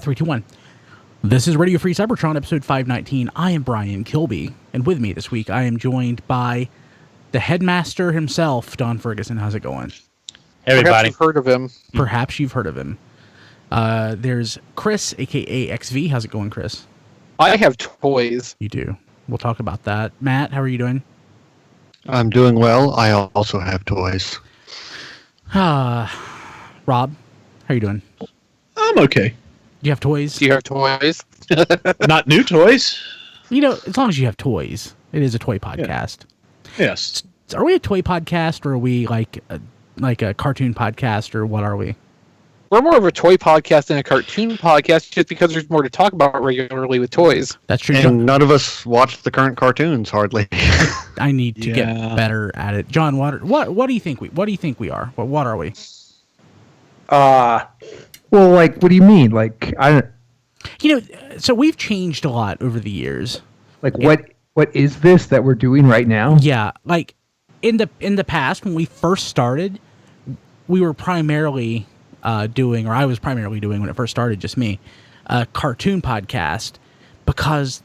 3, 2, 1. This is Radio Free Cybertron, episode 519. I am Brian Kilby, and with me this week, I am joined by the headmaster himself, Don Ferguson. How's it going? Hey, everybody. Perhaps you've heard of him. Perhaps you've heard of him. There's Chris, a.k.a. XV. How's it going, Chris? I have toys. You do. We'll talk about that. Matt, how are you doing? I'm doing well. I also have toys. Rob, how are you doing? I'm okay. You have toys? Do you have toys? Not new toys. You know, as long as you have toys. It is a toy podcast. Yeah. Yes. Are we a toy podcast, or are we like a cartoon podcast, or what are we? We're more of a toy podcast than a cartoon podcast, just because there's more to talk about regularly with toys. That's true. And none of us watch the current cartoons hardly. I need to get better at it. John, what do you think we are? What are we? Well, like, what do you mean? Like, So we've changed a lot over the years. Like, what is this that we're doing right now? Yeah, like in the past when we first started, we were primarily I was primarily doing when it first started, just me, a cartoon podcast, because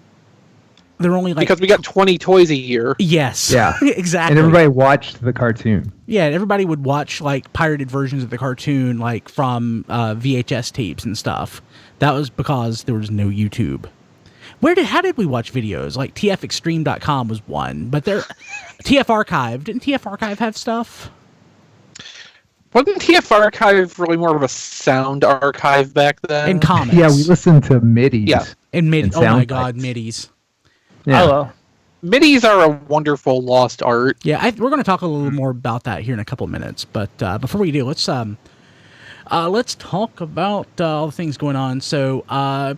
they're only like... Because we got 20 toys a year. Yes. Yeah. Exactly. And everybody watched the cartoon. Yeah, everybody would watch like pirated versions of the cartoon, like from VHS tapes and stuff. That was because there was no YouTube. How did we watch videos? Like tfextreme.com was one, but TF Archive, didn't TF Archive have stuff? Wasn't TF Archive really more of a sound archive back then? In comics. Yeah, we listened to MIDIs. Yeah. And MIDI. And Oh my sound God, bites. MIDIs. Yeah. Hello. MIDIs are a wonderful lost art. Yeah, we're going to talk a little more about that here in a couple of minutes. But before we do, let's talk about all the things going on. So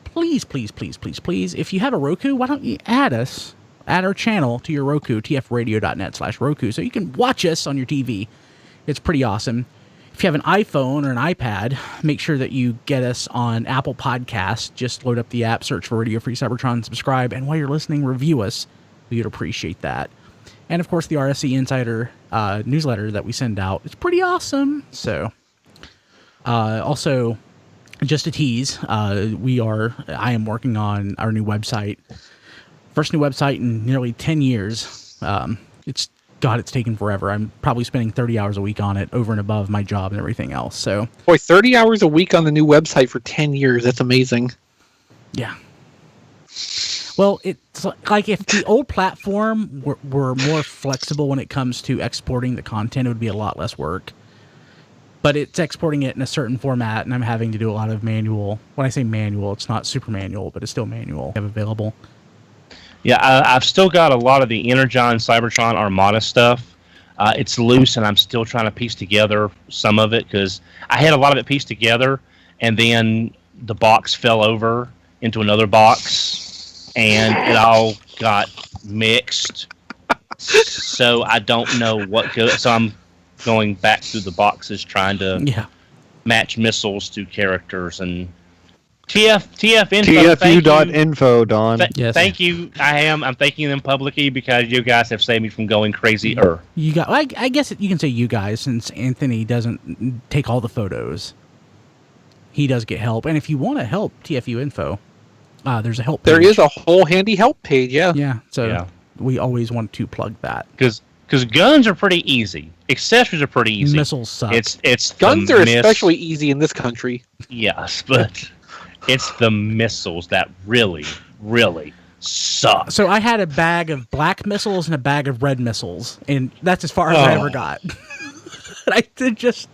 please, if you have a Roku, why don't you add our channel to your Roku, tfradio.net/Roku, so you can watch us on your TV. It's pretty awesome. If you have an iPhone or an iPad, make sure that you get us on Apple Podcasts. Just load up the app, search for Radio Free Cybertron, subscribe, and while you're listening, review us. We'd appreciate that. And, of course, the RFC Insider newsletter that we send out. It's pretty awesome. So, also, just a tease, I am working on our new website. First new website in nearly 10 years. It's taken forever. I'm probably spending 30 hours a week on it over and above my job and everything else. So, Boy, 30 hours a week on the new website for 10 years. That's amazing. yeah. Well, it's like if the old platform were more flexible when it comes to exporting the content, it would be a lot less work. But it's exporting it in a certain format, and I'm having to do a lot of manual. When I say manual, it's not super manual, but it's still manual. I have available. Yeah, I've still got a lot of the Energon Cybertron Armada stuff. It's loose, and I'm still trying to piece together some of it, because I had a lot of it pieced together, and then the box fell over into another box, and it all got mixed. So I don't know what goes. So I'm going back through the boxes trying to match missiles to characters and... TFinfo. TFU.info, Don. Yes. Thank you. I'm thanking them publicly because you guys have saved me from going crazy. I guess you can say you guys, since Anthony doesn't take all the photos. He does get help, and if you want to help TFU Info, there's a help page. There is a whole handy help page, yeah. Yeah, so we always want to plug that. Because guns are pretty easy. Accessories are pretty easy. Missiles suck. It's Guns are especially easy in this country. Yes, but it's the missiles that really, really suck. So I had a bag of black missiles and a bag of red missiles, and that's as far as I ever got. I did just,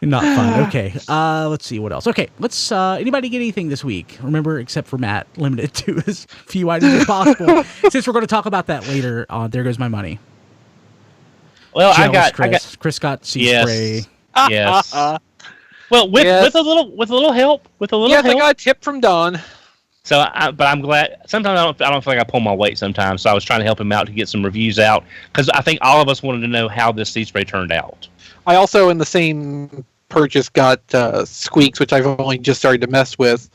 not fun. Okay, let's see what else. Okay, let's. Anybody get anything this week? Remember, except for Matt, limited to as few items as possible. Since we're going to talk about that later, there goes my money. Well, Jealous Chris got sea spray. Yes. Well, with a little help, Yes, I got a tip from Don. So, but I'm glad. Sometimes I don't feel like I pull my weight. Sometimes, so I was trying to help him out to get some reviews out because I think all of us wanted to know how this sea spray turned out. I also, in the same purchase, got Squeaks, which I've only just started to mess with.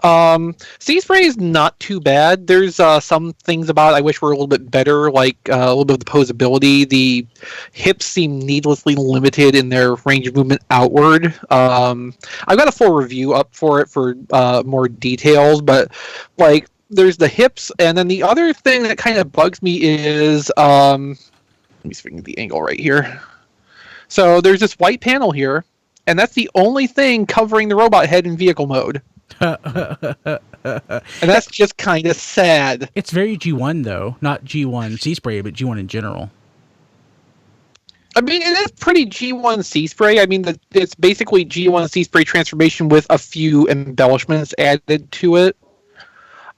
Sea Spray is not too bad. There's some things about it I wish were a little bit better, like a little bit of the posability. The hips seem needlessly limited in their range of movement outward. I've got a full review up for it for more details, but like there's the hips, and then the other thing that kind of bugs me is let me swing the angle right here. So there's this white panel here, and that's the only thing covering the robot head in vehicle mode. And that's just kind of sad. It's very G1 though, not G1 Sea Spray, but G1 in general. I mean, it is pretty G1 Sea Spray. I mean, it's basically G1 Sea Spray transformation with a few embellishments added to it.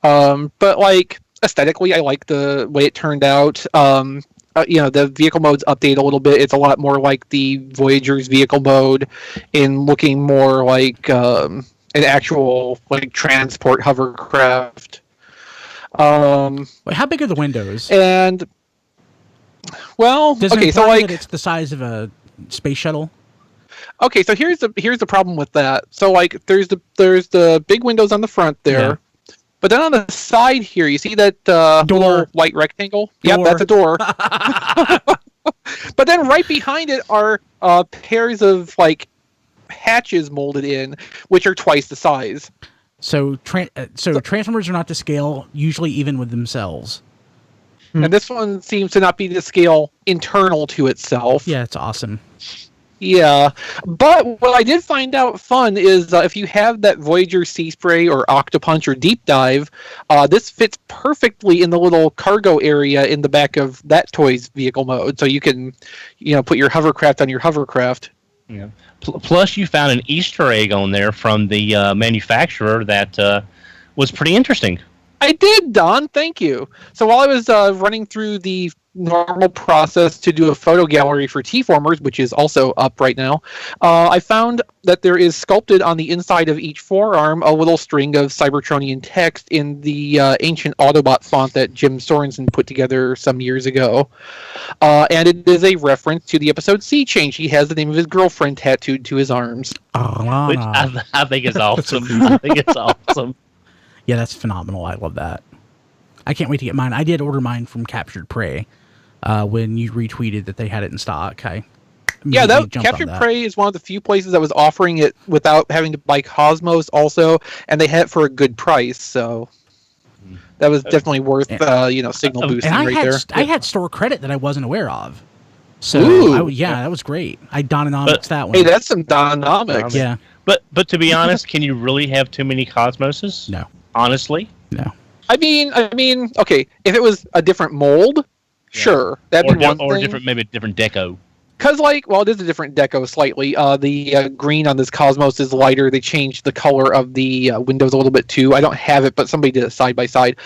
But like aesthetically, I like the way it turned out. The vehicle mode's updated a little bit. It's a lot more like the Voyager's vehicle mode, in looking more like an actual like transport hovercraft. Wait, how big are the windows? And well, Does it okay, so imply like that it's the size of a space shuttle? okay, so here's the problem with that. So like there's the big windows on the front there. Yeah. But then on the side here, you see that little white rectangle? Yep, that's a door. But then right behind it are pairs of like hatches molded in, which are twice the size. So Transformers are not to scale, usually even with themselves. And this one seems to not be to scale internal to itself. Yeah, it's awesome. Yeah, but what I did find out fun is if you have that Voyager Sea Spray or Octopunch or Deep Dive, this fits perfectly in the little cargo area in the back of that toy's vehicle mode. So you can, put your hovercraft on your hovercraft. Yeah. Plus, you found an Easter egg on there from the manufacturer that was pretty interesting. I did, Don. Thank you. So while I was running through the normal process to do a photo gallery for TFormers, which is also up right now, I found that there is sculpted on the inside of each forearm a little string of Cybertronian text in the ancient Autobot font that Jim Sorensen put together some years ago. And it is a reference to the episode Sea Change. He has the name of his girlfriend tattooed to his arms. Which I think is awesome. I think it's awesome. Yeah, that's phenomenal. I love that. I can't wait to get mine. I did order mine from Captured Prey when you retweeted that they had it in stock. That Captured Prey is one of the few places that was offering it without having to buy Cosmos also, and they had it for a good price. So that was definitely worth signal boosting there. I had store credit that I wasn't aware of. So that was great. I Dononomics that one. Hey, that's some Dononomics. Yeah. But to be honest, can you really have too many Cosmoses? No. Honestly? No. I mean, okay, if it was a different mold, sure, that'd be one thing. Or maybe a different deco. Because, it is a different deco slightly. The green on this Cosmos is lighter. They changed the color of the windows a little bit, too. I don't have it, but somebody did it side by side.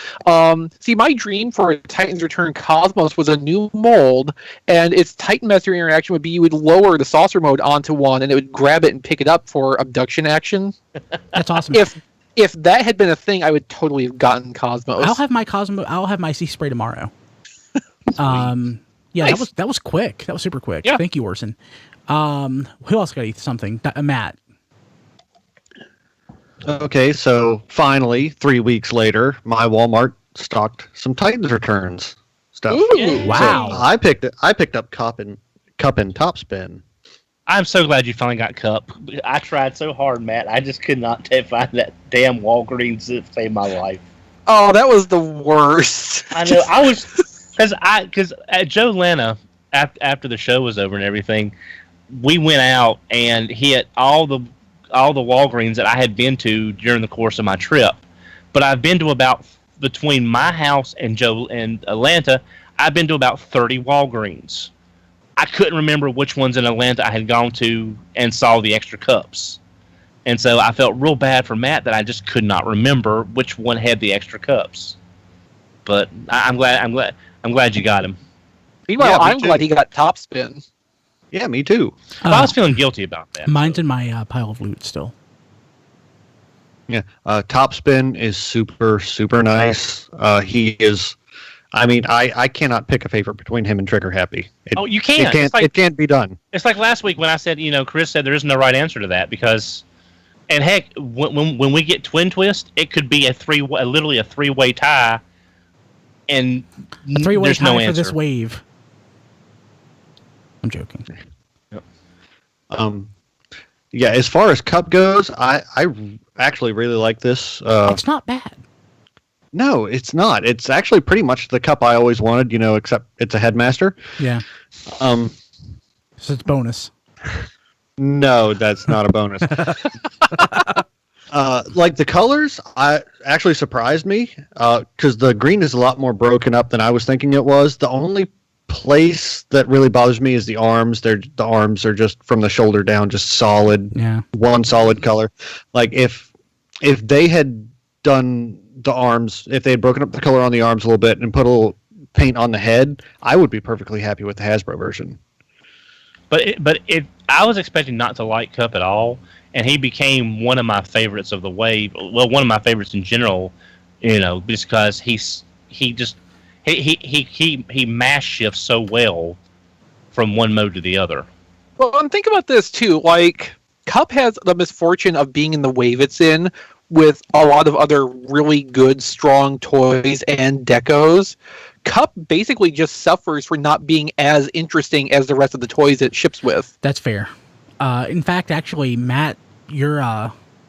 See, my dream for a Titan's Return Cosmos was a new mold, and its Titanmaster interaction would be you would lower the saucer mode onto one, and it would grab it and pick it up for abduction action. That's awesome. If that had been a thing, I would totally have gotten Cosmos. I'll have my Sea Spray tomorrow. Yeah, nice. That was quick. That was super quick. Yeah. Thank you, Orson. Who else got something? Matt. Okay, so finally, 3 weeks later, my Walmart stocked some Titans Returns stuff. Ooh, wow! So I picked up Cup and Top Spin. I'm so glad you finally got Cup. I tried so hard, Matt. I just could not find that damn Walgreens that saved my life. Oh, that was the worst. I know. I was because at Joe Lana after the show was over and everything, we went out and hit all the Walgreens that I had been to during the course of my trip. But I've been to about between my house and Joe and Atlanta, I've been to about 30 Walgreens. I couldn't remember which ones in Atlanta I had gone to and saw the extra cups. And so I felt real bad for Matt that I just could not remember which one had the extra cups. But I'm glad you got him. Meanwhile, I'm glad he got Top Spin. Yeah, me too. I was feeling guilty about that. Mine's in my pile of loot still. Yeah, Top Spin is super, super nice. He is... I mean, I cannot pick a favorite between him and Trigger Happy. You can't. It can't be done. It's like last week when I said, Chris said there is no right answer to that because And heck, when we get Twin Twist, it could be literally a three-way tie, and A three-way there's tie no for answer. this wave. I'm joking. Yeah, as far as Cup goes, I actually really like this. It's not bad. No, it's not. It's actually pretty much the Cup I always wanted, except it's a Headmaster. Yeah. Um, So it's bonus. No, that's not a bonus. Like the colors, actually surprised me because the green is a lot more broken up than I was thinking it was. The only place that really bothers me is the arms. The arms are just from the shoulder down, just solid. Yeah. One solid color. Like if they had done the arms, if they had broken up the color on the arms a little bit and put a little paint on the head, I would be perfectly happy with the Hasbro version. But I was expecting not to like Cup at all, and he became one of my favorites of the wave. Well, one of my favorites in general, just because he mass shifts so well from one mode to the other. Well, and think about this too. Like, Cup has the misfortune of being in the wave it's in with a lot of other really good, strong toys and decos. Cup basically just suffers for not being as interesting as the rest of the toys it ships with. That's fair. In fact, actually, Matt, your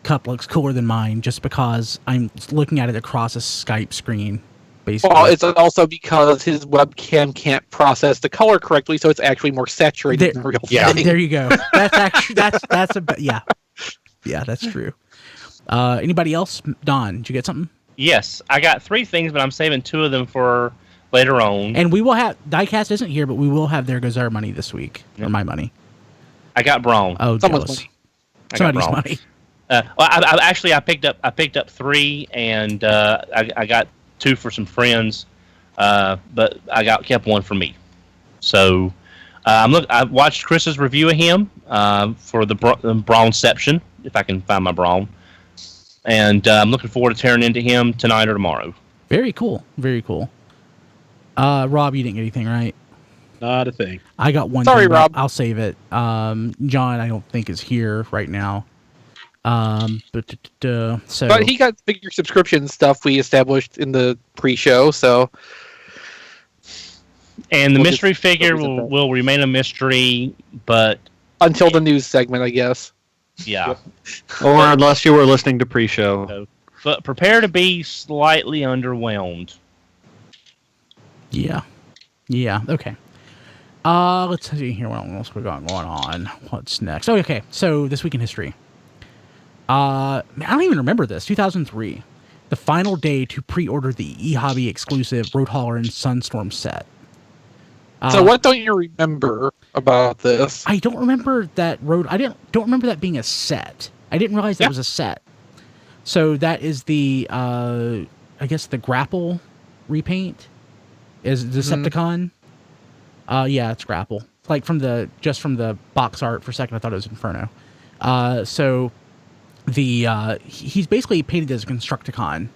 Cup looks cooler than mine just because I'm looking at it across a Skype screen, basically. Well, it's also because his webcam can't process the color correctly, so it's actually more saturated than the real thing. There you go. That's actually yeah, that's true. Anybody else? Don, did you get something? Yes, I got 3 things, but I'm saving 2 of them for later on. And we will have Diecast isn't here, but we will have There Goes Our Money this week, or my money. I got Brawn. Oh, Someone's jealous. money. Somebody's money. I picked up 3, and I got 2 for some friends, but I kept 1 for me. So I watched Chris's review of him for the Brawnception, if I can find my Brawn, and I'm looking forward to tearing into him tonight or tomorrow. Very cool. Very cool. Rob, you didn't get anything, right? Not a thing. I got one. Sorry, thing, but Rob. I'll save it. John, I don't think is here right now. But he got bigger subscription stuff we established in the pre-show, so. And the We'll mystery just figure focus on that. will remain a mystery, but Until the news segment, I guess. yeah. Or unless you were listening to pre-show. But prepare to be slightly underwhelmed. yeah. Okay. Let's see here what else we got going on. What's next? Oh, okay. So this week in history. I don't even remember this. 2003, the final day to pre-order the eHobby exclusive Road Hauler and Sunstorm set. So what don't you remember about this? I don't remember that don't remember that being a set. I didn't realize that was a set. So that is the I guess the grapple repaint is Decepticon. Yeah, it's grapple. Like from the box art. For a second I thought it was Inferno. So the he's basically painted as a Constructicon.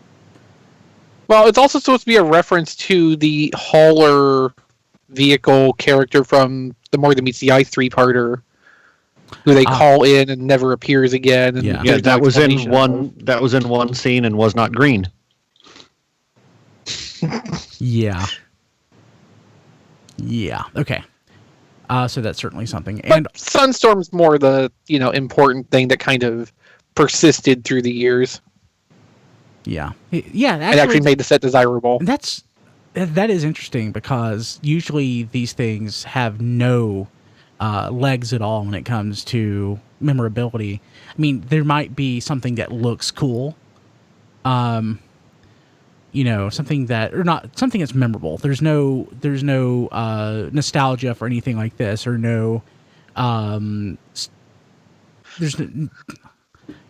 Well, it's also supposed to be a reference to the hauler vehicle character from The More Than Meets the Eye 3-parter, who they call in and never appears again. And Yeah. Yeah, there's no that was in explanation. one. That was in one scene and was not green. Yeah. Yeah. Okay. So that's certainly something. But And Sunstorm's more the important thing that kind of persisted through the years. yeah, It actually made the set desirable. That is interesting because usually these things have no legs at all when it comes to memorability. I mean, there might be something that looks cool, something that's memorable. There's no nostalgia for anything like this, or no.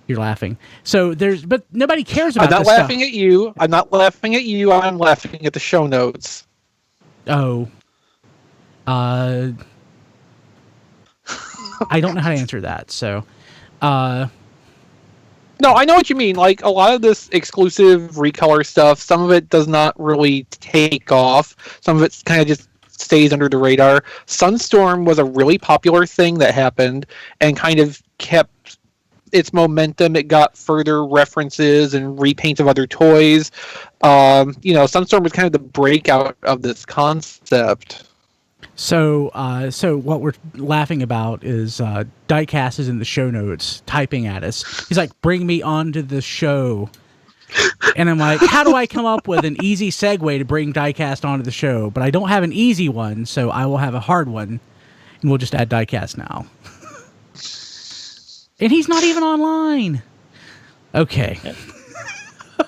You're laughing. So but nobody cares about. I'm not this laughing at you. I'm not laughing at you. I'm laughing at the show notes. Oh. I don't know how to answer that. So, No, I know what you mean. Like, a lot of this exclusive recolor stuff, some of it does not really take off. Some of it kind of just stays under the radar. Sunstorm was a really popular thing that happened and kind of kept its momentum. It got further references and repaints of other toys. Sunstorm was kind of the breakout of this concept. So what we're laughing about is Diecast is in the show notes typing at us. He's like, "Bring me onto the show," and I'm like, "How do I come up with an easy segue to bring Diecast onto the show?" But I don't have an easy one, so I will have a hard one, and we'll just add Diecast now. And he's not even online. Okay.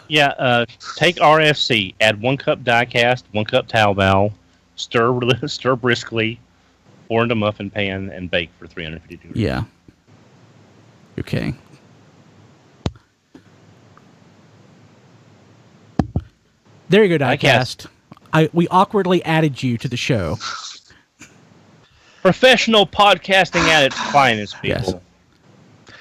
Yeah, take RFC, add 1 cup Diecast, 1 cup Taobao, stir briskly, pour into muffin pan, and bake for 350 degrees. Yeah. Okay. There you go, Diecast. We awkwardly added you to the show. Professional podcasting at its finest, people. Yes.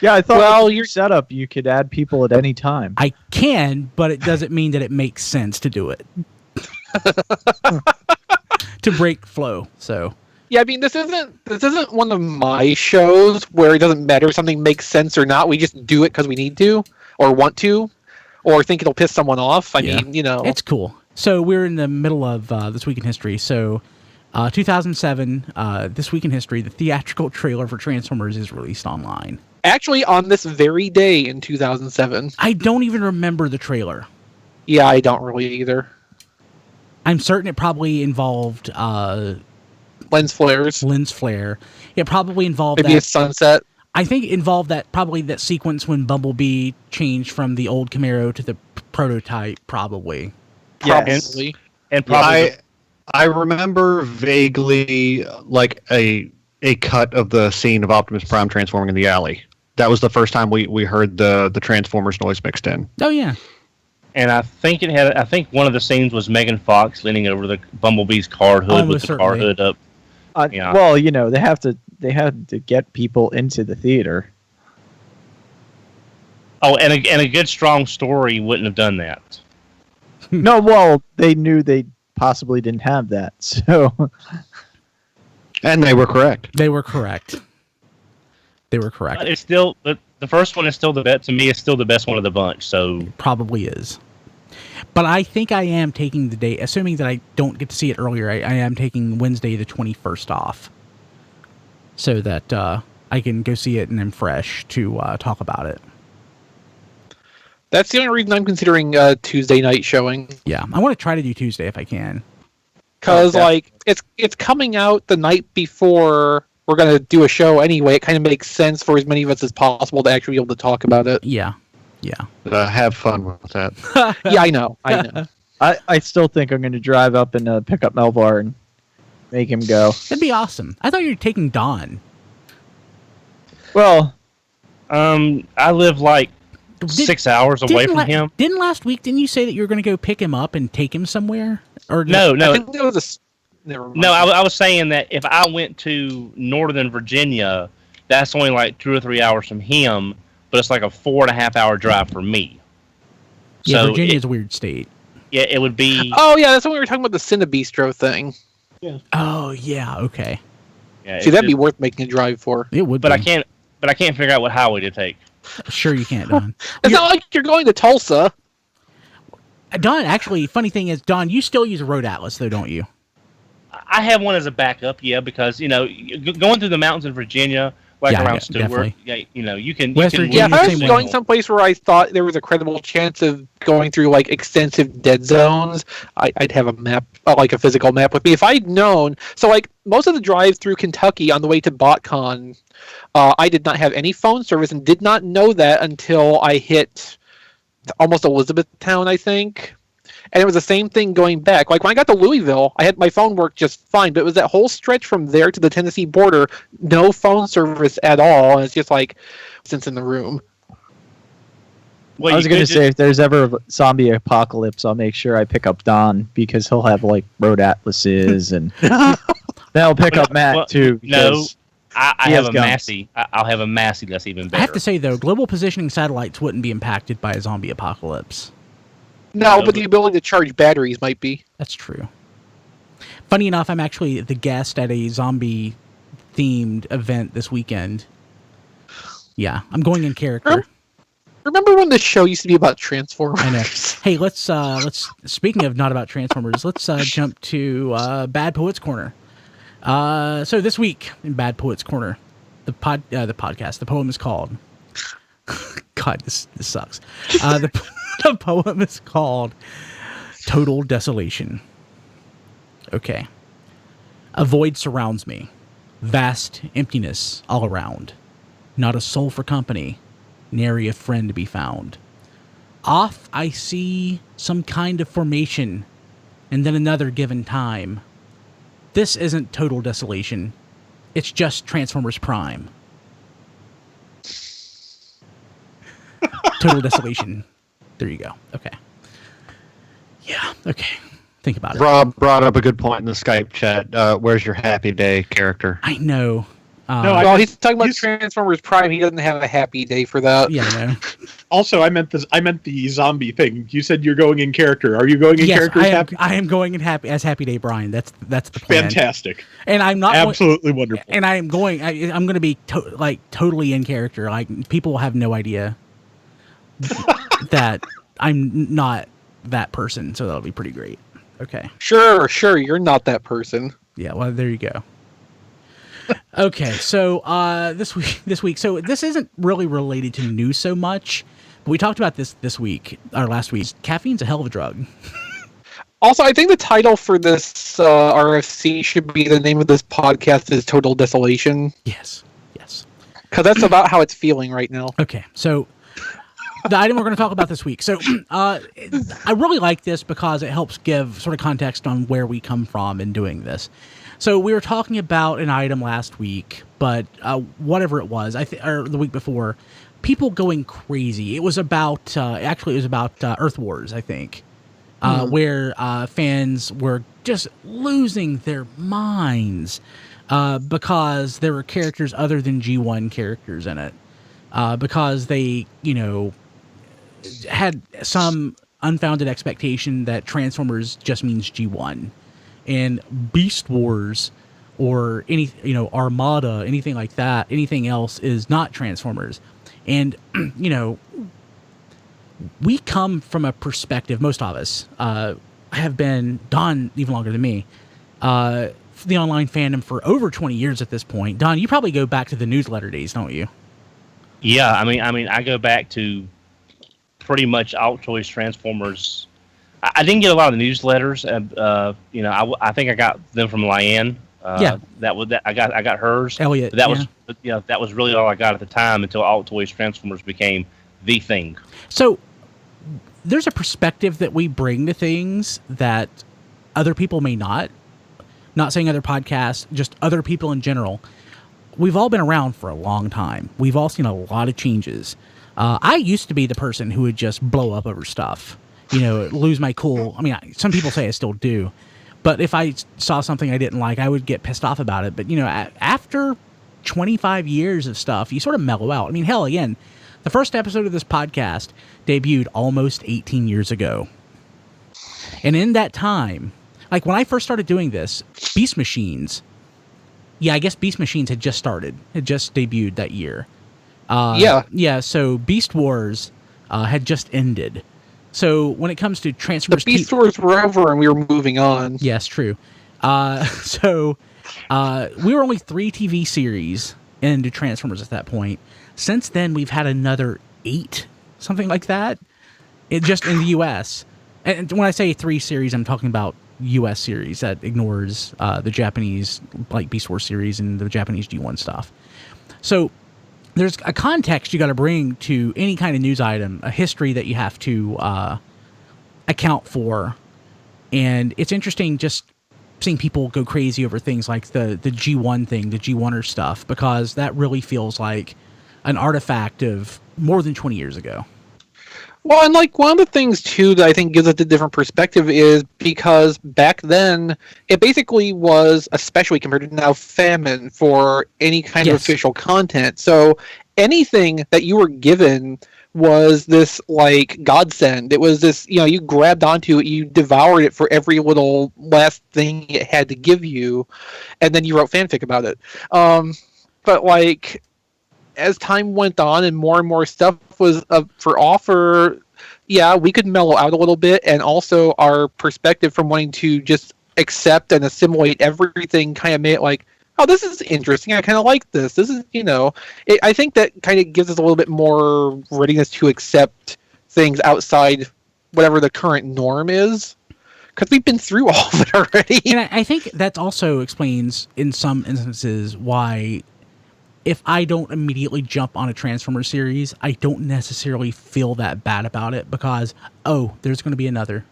Yeah, I thought Well, your setup, you could add people at any time. I can, but it doesn't mean that it makes sense to do it. To break flow, so. Yeah, I mean, this isn't one of my shows where it doesn't matter if something makes sense or not. We just do it because we need to, or want to, or think it'll piss someone off. I mean, It's cool. So we're in the middle of This Week in History. So 2007, This Week in History, the theatrical trailer for Transformers is released online. Actually, on this very day in 2007. I don't even remember the trailer. Yeah, I don't really either. I'm certain it probably involved Lens flares. lens flare. It probably involved Maybe a that. sunset. I think it involved that sequence when Bumblebee changed from the old Camaro to the prototype, probably. Probably. And probably I remember vaguely like a cut of the scene of Optimus Prime transforming in the alley. That was the first time we heard the Transformers noise mixed in. Oh yeah. And I think one of the scenes was Megan Fox leaning over the Bumblebee's car hood Almost with the car certainly. hood up. Yeah. Well, they had to get people into the theater. Oh, and a good strong story wouldn't have done that. No, well, they knew they possibly didn't have that, so. And they were correct. They were correct. But it's still the first one is still the best. To me, it's still the best one of the bunch. So Probably is. But I think I am taking the day, assuming that I don't get to see it earlier, I am taking Wednesday the 21st off. So that I can go see it and I'm fresh to talk about it. That's the only reason I'm considering Tuesday night showing. Yeah, I want to try to do Tuesday if I can. Because it's coming out the night before we're going to do a show anyway. It kind of makes sense for as many of us as possible to actually be able to talk about it. Yeah. Have fun with that. Yeah, I know. I still think I'm going to drive up and pick up Melvar and make him go. That'd be awesome. I thought you were taking Don. Well, I live like 6 hours away from him. Didn't you say that you were going to go pick him up and take him somewhere? Or No. I think there was never mind. No, I was saying that if I went to Northern Virginia, that's only like 2 or 3 hours from him, but it's like a 4.5 hour drive for me. Yeah, So Virginia's a weird state. Yeah, it would be. Oh, yeah, that's when we were talking about the Cinebistro thing. Oh, yeah, okay. Yeah, See, that'd be worth making a drive for. It would But be. I can't figure out what highway to take. Sure you can't, Don. It's not like you're going to Tulsa. Don, actually, funny thing is, Don, you still use a Road Atlas, though, don't you? I have one as a backup, yeah, because going through the mountains in Virginia, like Yeah, around Stewart, definitely. you can. West you can Virginia, Yeah, if I was same way. going someplace where I thought there was a credible chance of going through like extensive dead zones, I'd have a map, like a physical map with me. If I'd known, so like most of the drive through Kentucky on the way to BotCon, I did not have any phone service and did not know that until I hit almost Elizabethtown, I think. And it was the same thing going back. Like when I got to Louisville, I had my phone work just fine, but it was that whole stretch from there to the Tennessee border, no phone service at all. And it's just like, since in the room. Well, I was you going to could say, if there's ever a zombie apocalypse, I'll make sure I pick up Don, because he'll have like road atlases, and then I'll pick up Matt too. No, because I he have has a guns. Massey. I'll have a Massey that's even better. I have to say, though, global positioning satellites wouldn't be impacted by a zombie apocalypse. No, but the ability to charge batteries might be. That's true. Funny enough, I'm actually the guest at a zombie-themed event this weekend. Yeah, I'm going in character. Remember when this show used to be about Transformers? I know. Hey, let's speaking of not about Transformers, let's jump to Bad Poets Corner. So this week in Bad Poets Corner, the podcast, the poem is called. God, this sucks. The poem is called Total Desolation. Okay. A void surrounds me. Vast emptiness all around. Not a soul for company. Nary a friend to be found. Off I see some kind of formation, and then another given time. This isn't total desolation. It's just Transformers Prime. Total desolation. There you go. Okay. Yeah, okay. Think about it. Rob brought up a good point in the Skype chat. Where's your Happy Day character? I know. Well, he's talking about Transformers Prime. He doesn't have a happy day for that. Yeah, I know. Also, I meant the zombie thing. You said you're going in character. Are you going in character? I am going in Happy Day Brian. That's the plan. Fantastic. And I'm not absolutely wonderful. And I'm going to be totally in character. Like people will have no idea that I'm not that person. So that'll be pretty great. Okay. Sure. You're not that person. Yeah. Well, there you go. Okay, so this week, so this isn't really related to news so much, but we talked about this week, or last week. Caffeine's a hell of a drug. Also, I think the title for this RFC should be the name of this podcast is Total Desolation. Yes. Because that's about how it's feeling right now. Okay, so the item we're going to talk about this week. So I really like this because it helps give sort of context on where we come from in doing this. So we were talking about an item last week, but whatever it was, or the week before, people going crazy. It was about Earth Wars, I think, where fans were just losing their minds because there were characters other than G1 characters in it, because they, had some unfounded expectation that Transformers just means G1. And Beast Wars or any, Armada, anything like that, anything else is not Transformers. And, we come from a perspective, most of us have been, Don even longer than me, the online fandom for over 20 years at this point. Don, you probably go back to the newsletter days, don't you? Yeah, I mean, I go back to pretty much Alt Toys Transformers. I didn't get a lot of the newsletters. I think I got them from Lyanne. I got hers. Elliot. That was really all I got at the time until Alt Toys Transformers became the thing. So there's a perspective that we bring to things that other people may not. Not saying other podcasts, just other people in general. We've all been around for a long time. We've all seen a lot of changes. I used to be the person who would just blow up over stuff. Lose my cool. I mean, some people say I still do. But if I saw something I didn't like, I would get pissed off about it. But, after 25 years of stuff, you sort of mellow out. I mean, hell, again, the first episode of this podcast debuted almost 18 years ago. And in that time, like when I first started doing this, Beast Machines, I guess Beast Machines had just started. Had just debuted that year. Yeah, so Beast Wars had just ended. So when it comes to Transformers, the Beast Wars were over and we were moving on. Yes, true. So we were only 3 TV series into Transformers at that point. Since then, we've had another 8, something like that, just in the U.S. And when I say 3 series, I'm talking about U.S. series that ignores the Japanese, like Beast Wars series and the Japanese G1 stuff. So there's a context you got to bring to any kind of news item, a history that you have to account for. And it's interesting just seeing people go crazy over things like the G1 thing, the G1er stuff, because that really feels like an artifact of more than 20 years ago. Well, and like one of the things too that I think gives it a different perspective is because back then it basically was, especially compared to now, famine for any kind of official content. So anything that you were given was this like godsend. It was this, you grabbed onto it, you devoured it for every little last thing it had to give you, and then you wrote fanfic about it. But like, as time went on and more stuff was for offer, yeah, we could mellow out a little bit, and also our perspective from wanting to just accept and assimilate everything kind of made it like, oh, this is interesting. I kind of like this. This is, I think that kind of gives us a little bit more readiness to accept things outside whatever the current norm is, because we've been through all of it already. And I think that also explains, in some instances, why if I don't immediately jump on a Transformers series, I don't necessarily feel that bad about it, because, there's going to be another.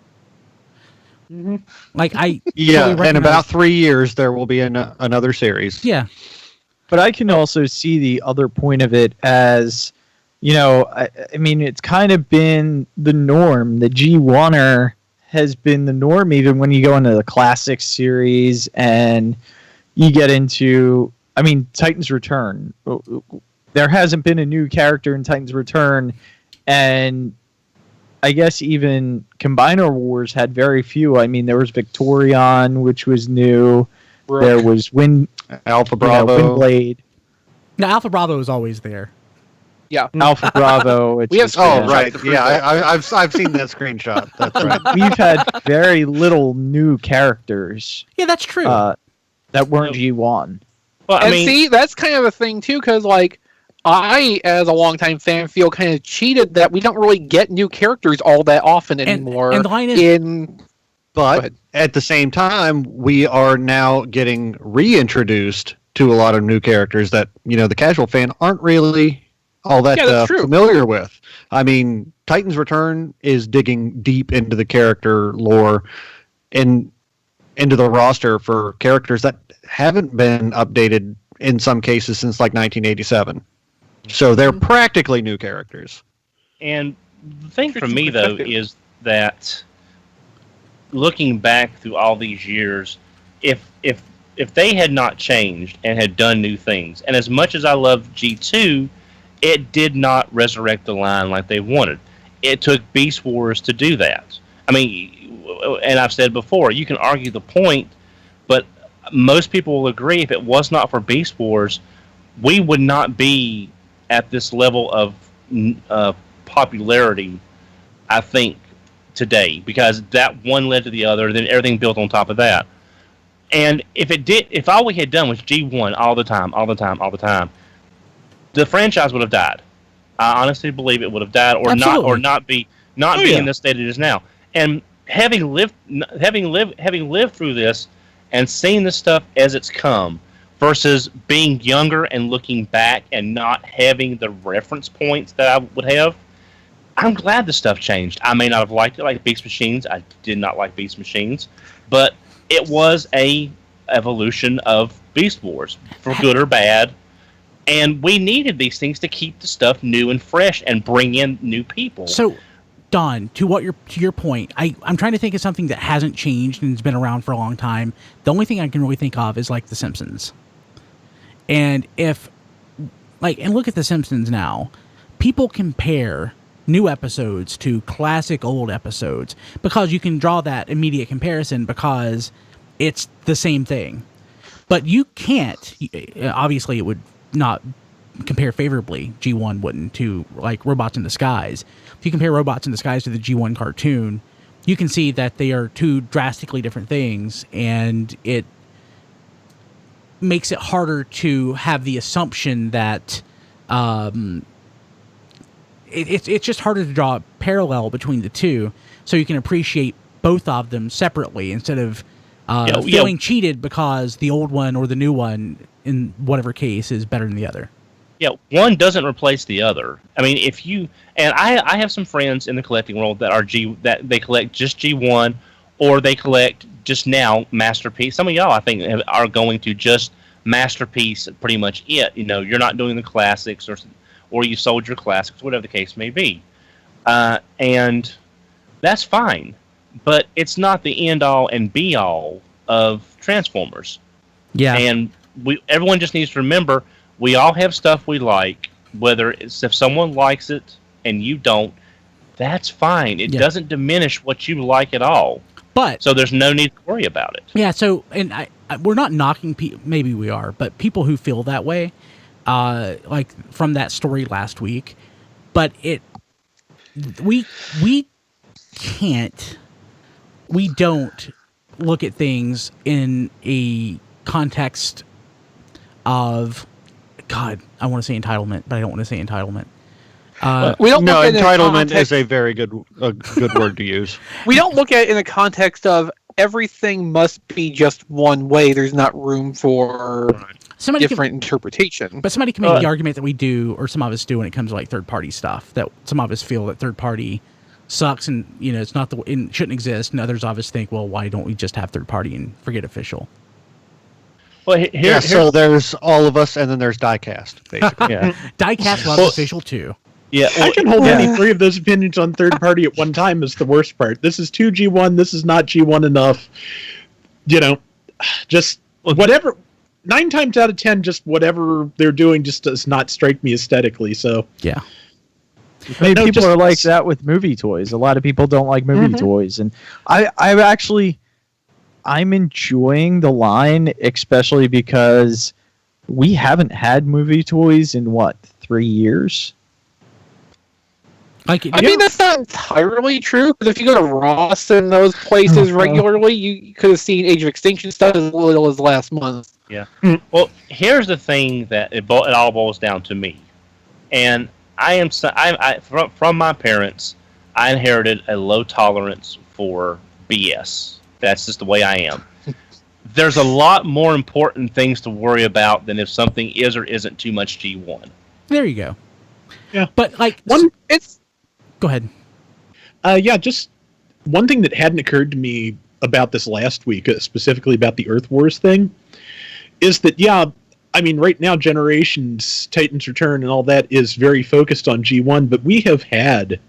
Mm-hmm. Like, I Yeah, totally in about 3 years, there will be another series. Yeah. But I can also see the other point of it as, I mean, it's kind of been the norm. The G1er has been the norm, even when you go into the classic series and you get into, Titan's Return. There hasn't been a new character in Titan's Return, and I guess even Combiner Wars had very few. I mean, there was Victorion, which was new. Rook. There was Alpha Bravo. Windblade. Now, Alpha Bravo is always there. Yeah. Alpha Bravo. Which We have is screenshots Oh, right. to prove Yeah, that. I've seen that screenshot. That's right. We've had very little new characters Yeah, that's true. that weren't G1. Well, And see, that's kind of a thing too, because like I, as a longtime fan, feel kind of cheated that we don't really get new characters all that often anymore. and the line is, Go But ahead. at the same time, we are now getting reintroduced to a lot of new characters that, the casual fan aren't really all that Yeah, that's true. familiar with. I mean, Titan's Return is digging deep into the character lore and into the roster for characters that haven't been updated in some cases since like 1987. So they're practically new characters. And the thing for me, though, is that looking back through all these years, if they had not changed and had done new things, and as much as I love G2, it did not resurrect the line like they wanted. It took Beast Wars to do that. I mean, and I've said before, you can argue the point, but most people will agree if it was not for Beast Wars, we would not be at this level of popularity, I think, today, because that one led to the other, then everything built on top of that. And if all we had done was G1 all the time, the franchise would have died. I honestly believe it would have died, or Absolutely. not be in the state it is now. And having lived through this and seen this stuff as it's come, versus being younger and looking back and not having the reference points that I would have, I'm glad the stuff changed. I may not have liked it like Beast Machines. I did not like Beast Machines, but it was a evolution of Beast Wars, for good or bad. And we needed these things to keep the stuff new and fresh and bring in new people. so, Don, to your point, I'm trying to think of something that hasn't changed and has been around for a long time. The only thing I can really think of is like The Simpsons. And and look at The Simpsons now. People compare new episodes to classic old episodes because you can draw that immediate comparison because it's the same thing. But you can't, obviously it would not compare favorably, G1 wouldn't, to like Robots in Disguise. If you compare Robots in Disguise to the G1 cartoon, you can see that they are two drastically different things, and it makes it harder to have the assumption that it's just harder to draw a parallel between the two, so you can appreciate both of them separately instead of feeling cheated because the old one or the new one, in whatever case, is better than the other. Yeah, one doesn't replace the other. I mean, I have some friends in the collecting world that they collect just G1, or they collect just now Masterpiece. Some of y'all, I think, are going to just Masterpiece, pretty much it. You're not doing the classics, or you sold your classics, whatever the case may be, and that's fine. But it's not the end all and be all of Transformers. Yeah, And everyone just needs to remember, we all have stuff we like. Whether it's if someone likes it and you don't, that's fine. It doesn't diminish what you like at all. but So there's no need to worry about it. yeah. So, and we're not knocking maybe we are, but people who feel that way, like from that story last week, but we don't look at things in a context of, God, I want to say entitlement, but I don't want to say entitlement. We don't No, look at it in entitlement context- is a very good word to use. We don't look at it in the context of everything must be just one way. There's not room for different interpretation. But somebody can make the argument that we do, or some of us do, when it comes to like third-party stuff. That some of us feel that third-party sucks, and it's not it shouldn't exist. And others of us think, well, why don't we just have third-party and forget official? Well, so there's all of us, and then there's Diecast, basically. yeah. Diecast loves official too. Yeah, I can hold any three of those opinions on third party at one time is the worst part. This is too G1, this is not G1 enough. Just whatever. 9 times out of 10, just whatever they're doing just does not strike me aesthetically. So yeah. Maybe people are like that with movie toys. A lot of people don't like movie toys, and I'm enjoying the line, especially because we haven't had movie toys in 3 years. Like, I mean, that's not entirely true, because if you go to Ross and those places regularly, you could have seen Age of Extinction stuff as little as last month. Yeah. Well, here's the thing that it all boils down to me, and from my parents, I inherited a low tolerance for BS. That's just the way I am. There's a lot more important things to worry about than if something is or isn't too much G1. There you go. Yeah. But like go ahead. Just one thing that hadn't occurred to me about this last week, specifically about the Earth Wars thing, is that, I mean, right now, Generations, Titan's Return, and all that is very focused on G1, but we have had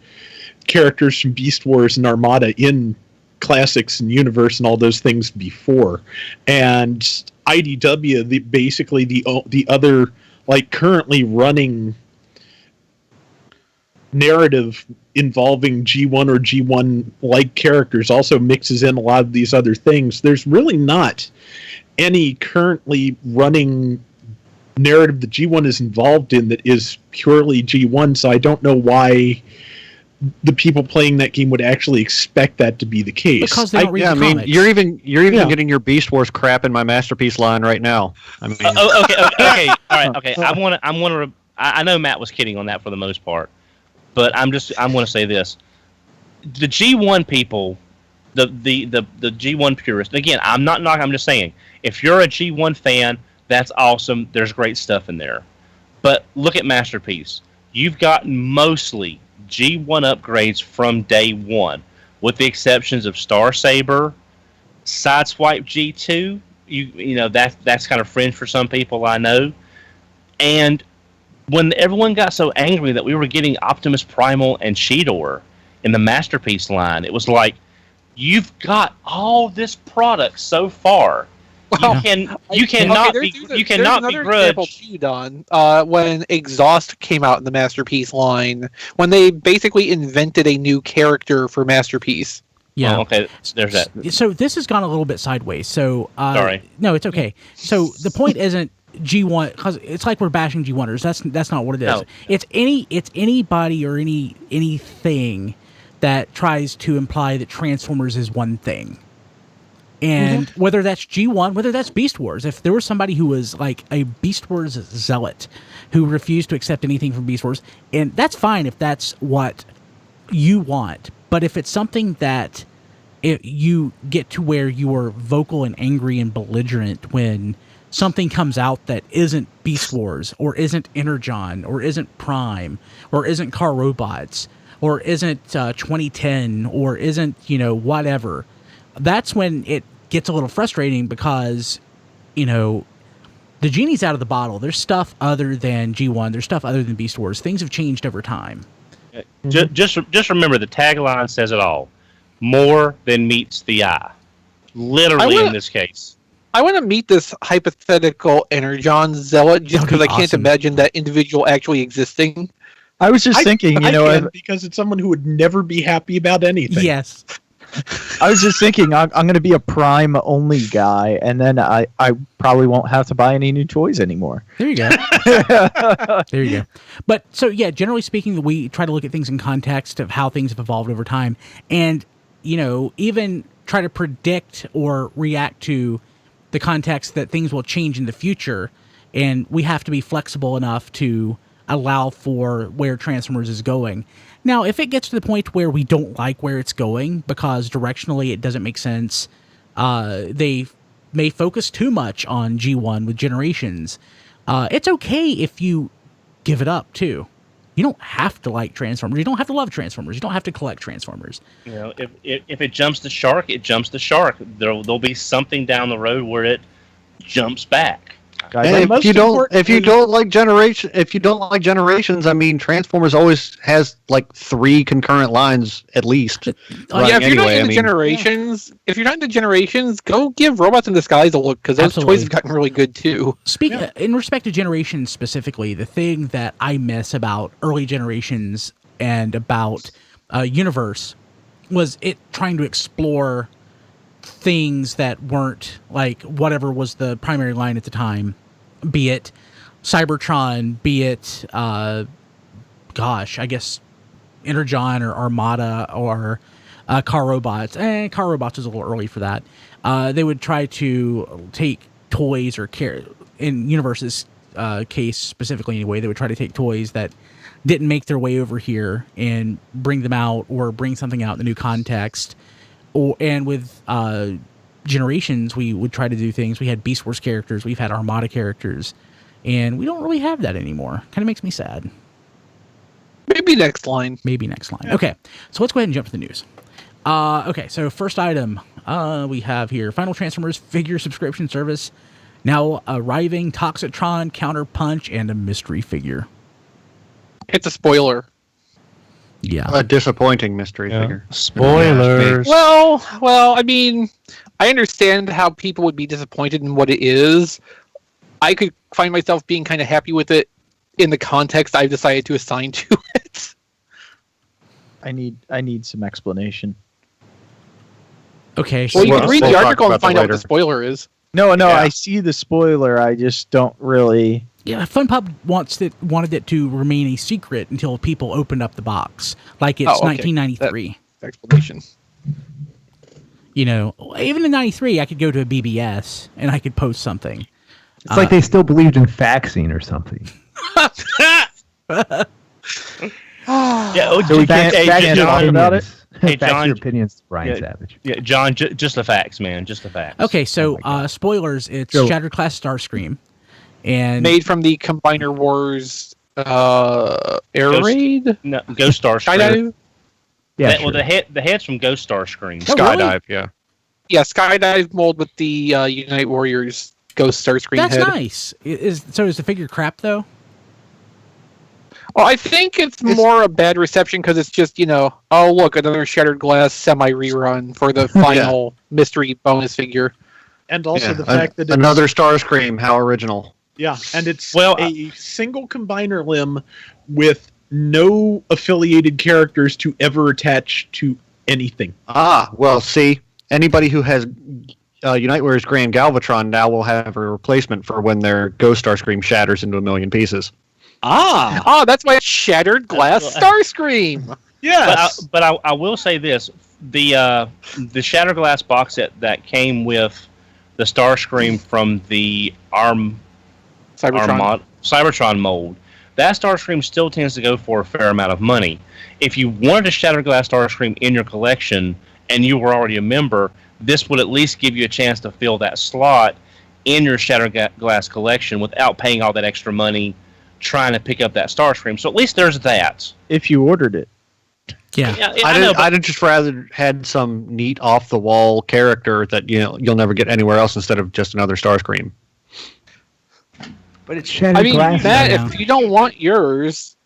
characters from Beast Wars and Armada in Classics and Universe and all those things before. And IDW, basically the other, like, currently running narrative involving G1 or G1-like characters also mixes in a lot of these other things. There's really not any currently running narrative that G1 is involved in that is purely G1, so I don't know why the people playing that game would actually expect that to be the case. Because they don't read the I mean, comics. you're even getting your Beast Wars crap in my Masterpiece line right now. I mean, Okay, all right, okay. I know Matt was kidding on that for the most part, but I'm going to say this: the G1 people, the G1 purists. Again, I'm not knocking. I'm just saying, if you're a G1 fan, that's awesome. There's great stuff in there. But look at Masterpiece. You've gotten mostly G1 upgrades from day one, with the exceptions of Star Saber, Sideswipe G2. You know that's kind of fringe for some people, I know. And when everyone got so angry that we were getting Optimus Primal and Cheetor in the Masterpiece line, it was like, you've got all this product so far. You cannot begrudge. Too, Don, when Exhaust came out in the Masterpiece line, when they basically invented a new character for Masterpiece. Yeah. Oh, okay, there's that. So this has gone a little bit sideways. So Sorry. No, it's okay. So the point isn't G1, because it's like we're bashing G1ers. That's not what it is. No. It's anybody or anything that tries to imply that Transformers is one thing. And whether that's G1, whether that's Beast Wars, if there was somebody who was like a Beast Wars zealot who refused to accept anything from Beast Wars, and that's fine if that's what you want. But if it's something that you get to where you are vocal and angry and belligerent when something comes out that isn't Beast Wars or isn't Energon or isn't Prime or isn't Car Robots or isn't 2010 or isn't, whatever, that's when it gets a little frustrating because, the genie's out of the bottle. There's stuff other than G1. There's stuff other than Beast Wars. Things have changed over time. Just remember, the tagline says it all. More than meets the eye. Literally in this case. I want to meet this hypothetical Energon zealot just because I can't awesome. imagine that individual actually existing. I was just thinking, I can, because it's someone who would never be happy about anything. Yes. I was just thinking I'm going to be a Prime only guy, and then I probably won't have to buy any new toys anymore. There you go. There you go. But so yeah, generally speaking, we try to look at things in context of how things have evolved over time, and even try to predict or react to the context that things will change in the future, and we have to be flexible enough to allow for where Transformers is going. Now, if it gets to the point where we don't like where it's going because directionally it doesn't make sense, they may focus too much on G1 with Generations. It's okay if you give it up too. You don't have to like Transformers. You don't have to love Transformers. You don't have to collect Transformers. If it jumps the shark, it jumps the shark. There'll be something down the road where it jumps back. And if you don't like Generations, I mean, Transformers always has like 3 concurrent lines at least. If you're not into Generations, go give Robots in Disguise a look, because those toys have gotten really good too. In respect to Generations specifically, the thing that I miss about early Generations and about Universe was it trying to explore things that weren't like whatever was the primary line at the time, be it Cybertron, be it I guess Energon or Armada or Car Robots. Car Robots is a little early for that. They would try to take toys or in Universe's case specifically anyway, they would try to take toys that didn't make their way over here and bring them out or bring something out in the new context. And with Generations, we would try to do things. We had Beast Wars characters, we've had Armada characters, and we don't really have that anymore. Kind of makes me sad. Maybe next line. Yeah. Okay, so let's go ahead and jump to the news. Okay, so first item we have here, Final Transformers figure subscription service now arriving, Toxitron, Counter Punch, and a mystery figure. It's a spoiler. Yeah. A disappointing mystery figure. Spoilers. Well, I mean, I understand how people would be disappointed in what it is. I could find myself being kind of happy with it in the context I've decided to assign to it. I need some explanation. Okay. Well, you can read the talk article and about that find out what later. the spoiler is. No, I see the spoiler. I just don't really. Yeah, FunPub wanted it to remain a secret until people opened up the box, like it's 1993. Explanation. Even in '93, I could go to a BBS and I could post something. It's like they still believed in faxing or something. So we can't talk about it. Hey, Fax John. your opinions to Brian Savage. Yeah, John, just the facts, man. Just the facts. Okay, so spoilers. It's Shattered Class Starscream, and Made from the Combiner Wars Air Raid? No, Ghost Starscream. Skydive? Yeah, Well, the head's from Ghost Starscream. Oh, really? Skydive, yeah. Yeah, Skydive mold with the Unite Warriors Ghost Starscream that's head. nice. Is the figure crap though? Well, I think it's more a bad reception because it's just, oh, look, another Shattered Glass semi-rerun for the final mystery bonus figure. And also the fact that it's, another Starscream, how original. yeah, and it's a single combiner limb with no affiliated characters to ever attach to anything. Well, see, anybody who has Unite Warriors Grand Galvatron now will have a replacement for when their Ghost Starscream shatters into a million pieces. Oh, that's why it's Shattered Glass Starscream. Yes. But I will say this: the Shattered Glass box set that came with the Starscream from the Cybertron mold, that Starscream still tends to go for a fair amount of money. If you wanted a Shattered Glass Starscream in your collection and you were already a member, this would at least give you a chance to fill that slot in your Shattered Glass collection without paying all that extra money trying to pick up that Starscream. So at least there's that. If you ordered it. Yeah. I'd just rather had some neat off the wall character that you'll never get anywhere else instead of just another Starscream. But it's Shattered Glass. Matt, if you don't want yours...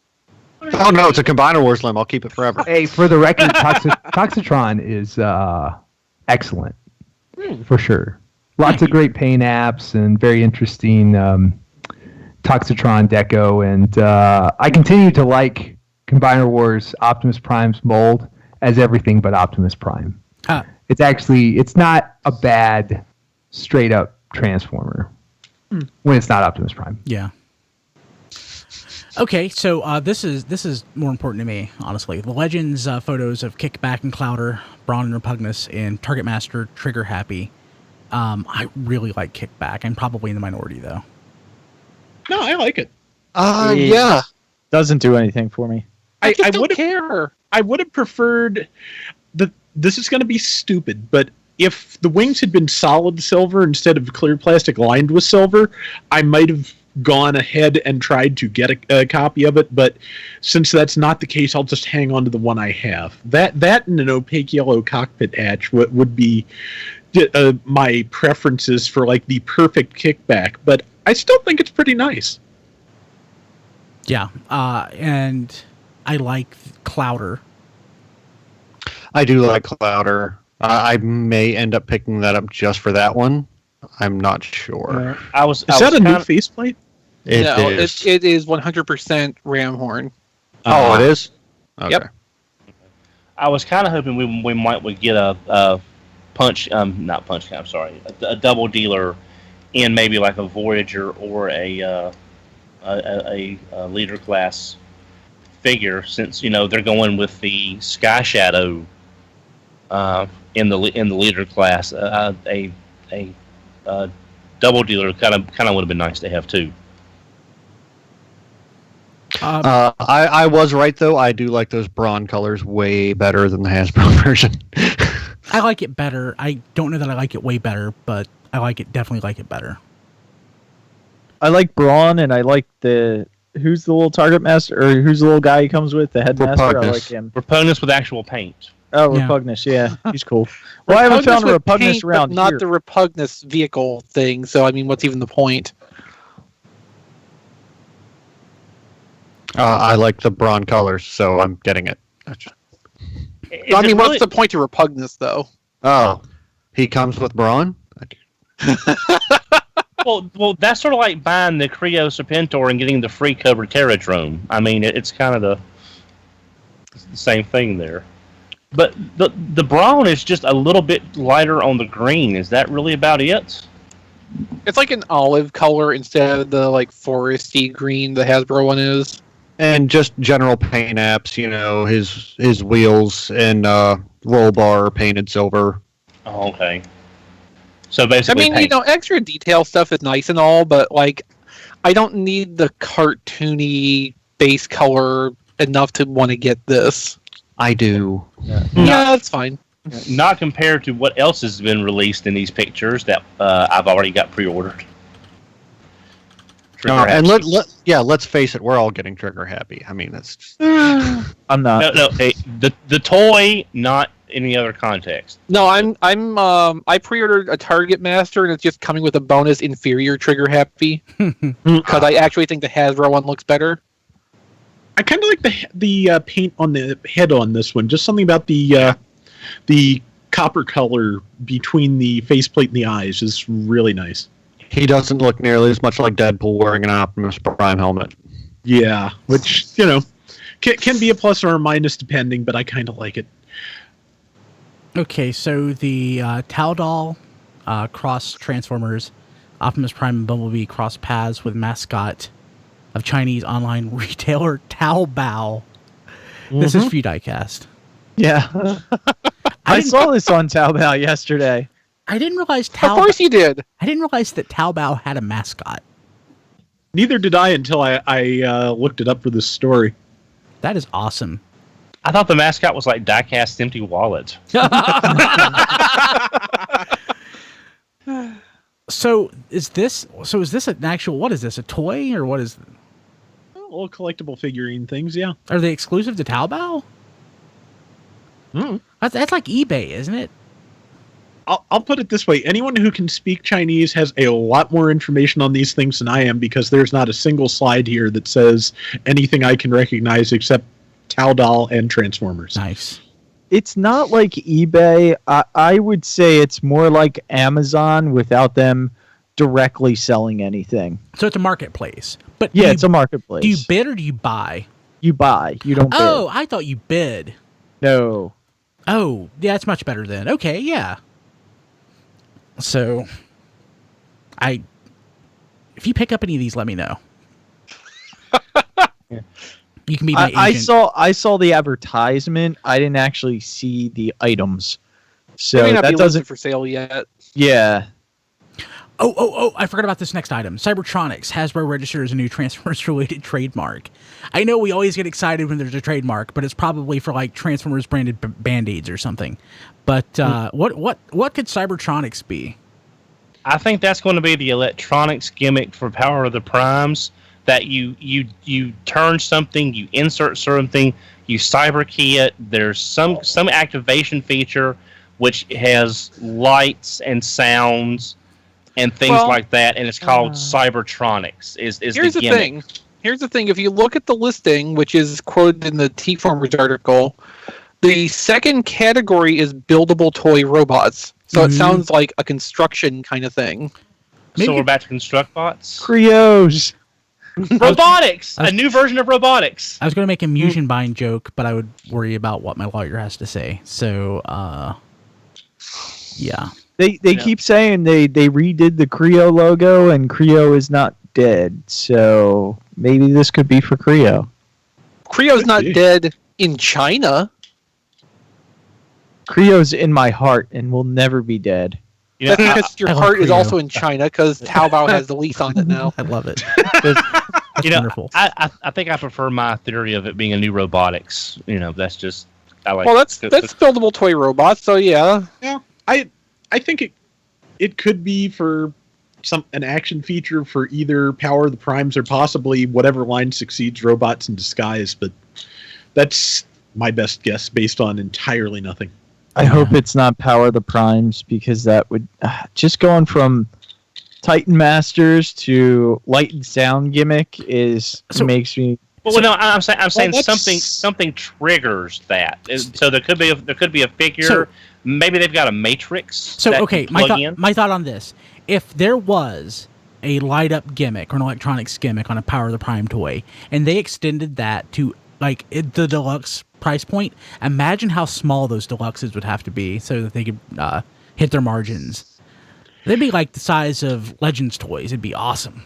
Oh no, it's a Combiner Wars limb. I'll keep it forever. Hey, for the record, Toxitron is excellent, for sure. Lots of great paint apps and very interesting Toxitron deco, and I continue to like Combiner Wars Optimus Prime's mold as everything but Optimus Prime. It's not a bad straight up Transformer when it's not Optimus Prime. Yeah. Okay, so this is more important to me, honestly. The Legends photos of Kickback and Clouder, Brawn and Repugnus, and Targetmaster Trigger Happy. I really like Kickback. I'm probably in the minority, though. No, I like it. Yeah. Doesn't do anything for me. I I don't would care. I would have preferred this is going to be stupid, but if the wings had been solid silver instead of clear plastic lined with silver, I might have gone ahead and tried to get a copy of it. But since that's not the case, I'll just hang on to the one I have. That and an opaque yellow cockpit hatch would be my preferences for like the perfect Kickback. But I still think it's pretty nice. Yeah, and I like Clouder. I do like Clouder. I may end up picking that up just for that one. I'm not sure. Is that a new faceplate? No, is. it is 100% ram horn. Oh, it is? Okay. Yep. I was kind of hoping we would get a punch, not punch cam, sorry, a double dealer in maybe like a Voyager or a leader class figure, since they're going with the Sky Shadow in the leader class. A double dealer kind of would have been nice to have too. I was right though. I do like those Brawn colors way better than the Hasbro version. I like it better. I don't know that I like it way better, but I definitely like it better. I like Brawn, and I like who's the little Targetmaster, or who's the little guy he comes with, the headmaster. Repugnus. I like him. Repugnus with actual paint. Oh, Yeah. Repugnus, yeah, he's cool. Well, I haven't found a with Repugnus paint, around but not here. the Repugnus vehicle thing. So I mean, what's even the point? I like the Brawn colors, so I'm getting it. What's the point to Repugnus though? Oh, he comes with Brawn? Well, that's sort of like buying the Kre-O Serpentor and getting the free covered Terradrome. I mean, it's kind of the same thing there. But the Brawn is just a little bit lighter on the green. Is that really about it? It's like an olive color instead of the like foresty green the Hasbro one is. And just general paint apps, his wheels and roll bar painted silver. Oh, okay. So basically, paint. Extra detail stuff is nice and all, but like, I don't need the cartoony base color enough to want to get this. I do. Yeah, that's fine. Not compared to what else has been released in these pictures that I've already got pre-ordered. And let's face it, we're all getting trigger happy. I mean, that's just... I'm not. No, the toy, not any other context. No, I pre-ordered a Targetmaster, and it's just coming with a bonus inferior trigger happy because I actually think the Hasbro one looks better. I kind of like the paint on the head on this one. Just something about the copper color between the faceplate and the eyes is really nice. He doesn't look nearly as much like Deadpool wearing an Optimus Prime helmet. Yeah, which, can be a plus or a minus depending, but I kind of like it. Okay, so the Taobao cross Transformers, Optimus Prime and Bumblebee cross paths with mascot of Chinese online retailer Taobao. This is for you, Diecast. Yeah. I saw this on Taobao yesterday. I didn't realize Of course you did. I didn't realize that Taobao had a mascot. Neither did I until I looked it up for this story. That is awesome. I thought the mascot was like Diecast's empty wallet. So is this an actual, what is this, a toy or what is it? Little collectible figurine things, yeah. Are they exclusive to Taobao? That's like eBay, isn't it? I'll put it this way. Anyone who can speak Chinese has a lot more information on these things than I am, because there's not a single slide here that says anything I can recognize except Taobao and Transformers. Nice. It's not like eBay. I would say it's more like Amazon without them directly selling anything. So it's a marketplace. But Yeah, it's a marketplace. Do you bid or do you buy? You buy. You don't bid. Oh, I thought you bid. No. Oh, yeah, it's much better then. Okay, yeah. So, if you pick up any of these, let me know. You can be my agent. I saw the advertisement. I didn't actually see the items, so They may not that be doesn't. listed for sale yet. Yeah, Oh, I forgot about this next item. Cybertronics. Hasbro registers a new Transformers-related trademark. I know we always get excited when there's a trademark, but it's probably for like Transformers-branded Band-Aids or something. But what could Cybertronics be? I think that's going to be the electronics gimmick for Power of the Primes. That you turn something, you insert something, you cyber key it. There's some activation feature which has lights and sounds and things like that, and it's called Cybertronics. Is Here's the the gimmick. thing. Here's the thing. If you look at the listing, which is quoted in the TFormers article, the second category is buildable toy robots. So it sounds like a construction kind of thing. So we're about to construct bots. Kre-Os. Robotics, a new version of robotics. I was going to make a Musenbein joke, but I would worry about what my lawyer has to say. So, yeah. They keep saying they redid the Kre-O logo, and Kre-O is not dead. So maybe this could be for Kre-O. Kre-O's not dead in China. Kre-O's in my heart and will never be dead. You know, That's because your I love heart is Kre-O. also in China because Taobao has the lease on it now. I love it. That's wonderful. I think I prefer my theory of it being a new robotics. That's just I like. Well, that's buildable toy robots, so yeah. Yeah, I think it could be for an action feature for either Power of the Primes or possibly whatever line succeeds Robots in Disguise, but that's my best guess based on entirely nothing. I hope it's not Power of the Primes, because that would just going from Titan Masters to light and sound gimmick makes me. Well, no, I'm saying that's- something triggers that. So there could be a figure. So- maybe they've got a matrix. So, that okay, you plug in. my thought on this. If there was a light-up gimmick or an electronics gimmick on a Power of the Prime toy, and they extended that to, like, the deluxe price point, imagine how small those deluxes would have to be so that they could hit their margins. They'd be like the size of Legends toys. It'd be awesome.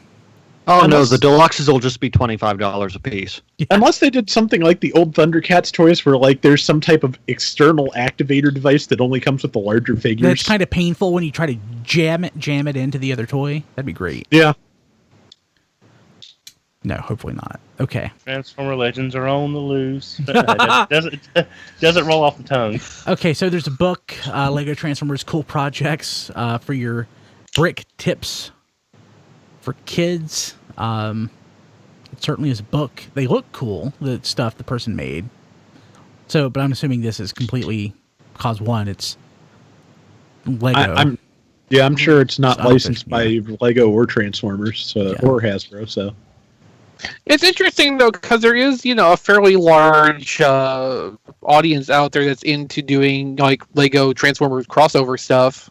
Oh no, the deluxes will just be $25 a piece. Yeah. Unless they did something like the old Thundercats toys where like there's some type of external activator device that only comes with the larger figures. That's kind of painful when you try to jam it into the other toy. That'd be great. Yeah. No, hopefully not. Okay. Transformer Legends are on the loose. doesn't roll off the tongue. Okay, so there's a book, Lego Transformers Cool Projects, for your brick tips for kids. It certainly is a book. They look cool, the stuff the person made. So, but I'm assuming this is completely cause one. It's Lego. I'm sure it's not It's licensed unofficial, by Lego or Transformers or Hasbro. So It's interesting though because there is, a fairly large audience out there that's into doing like Lego Transformers crossover stuff.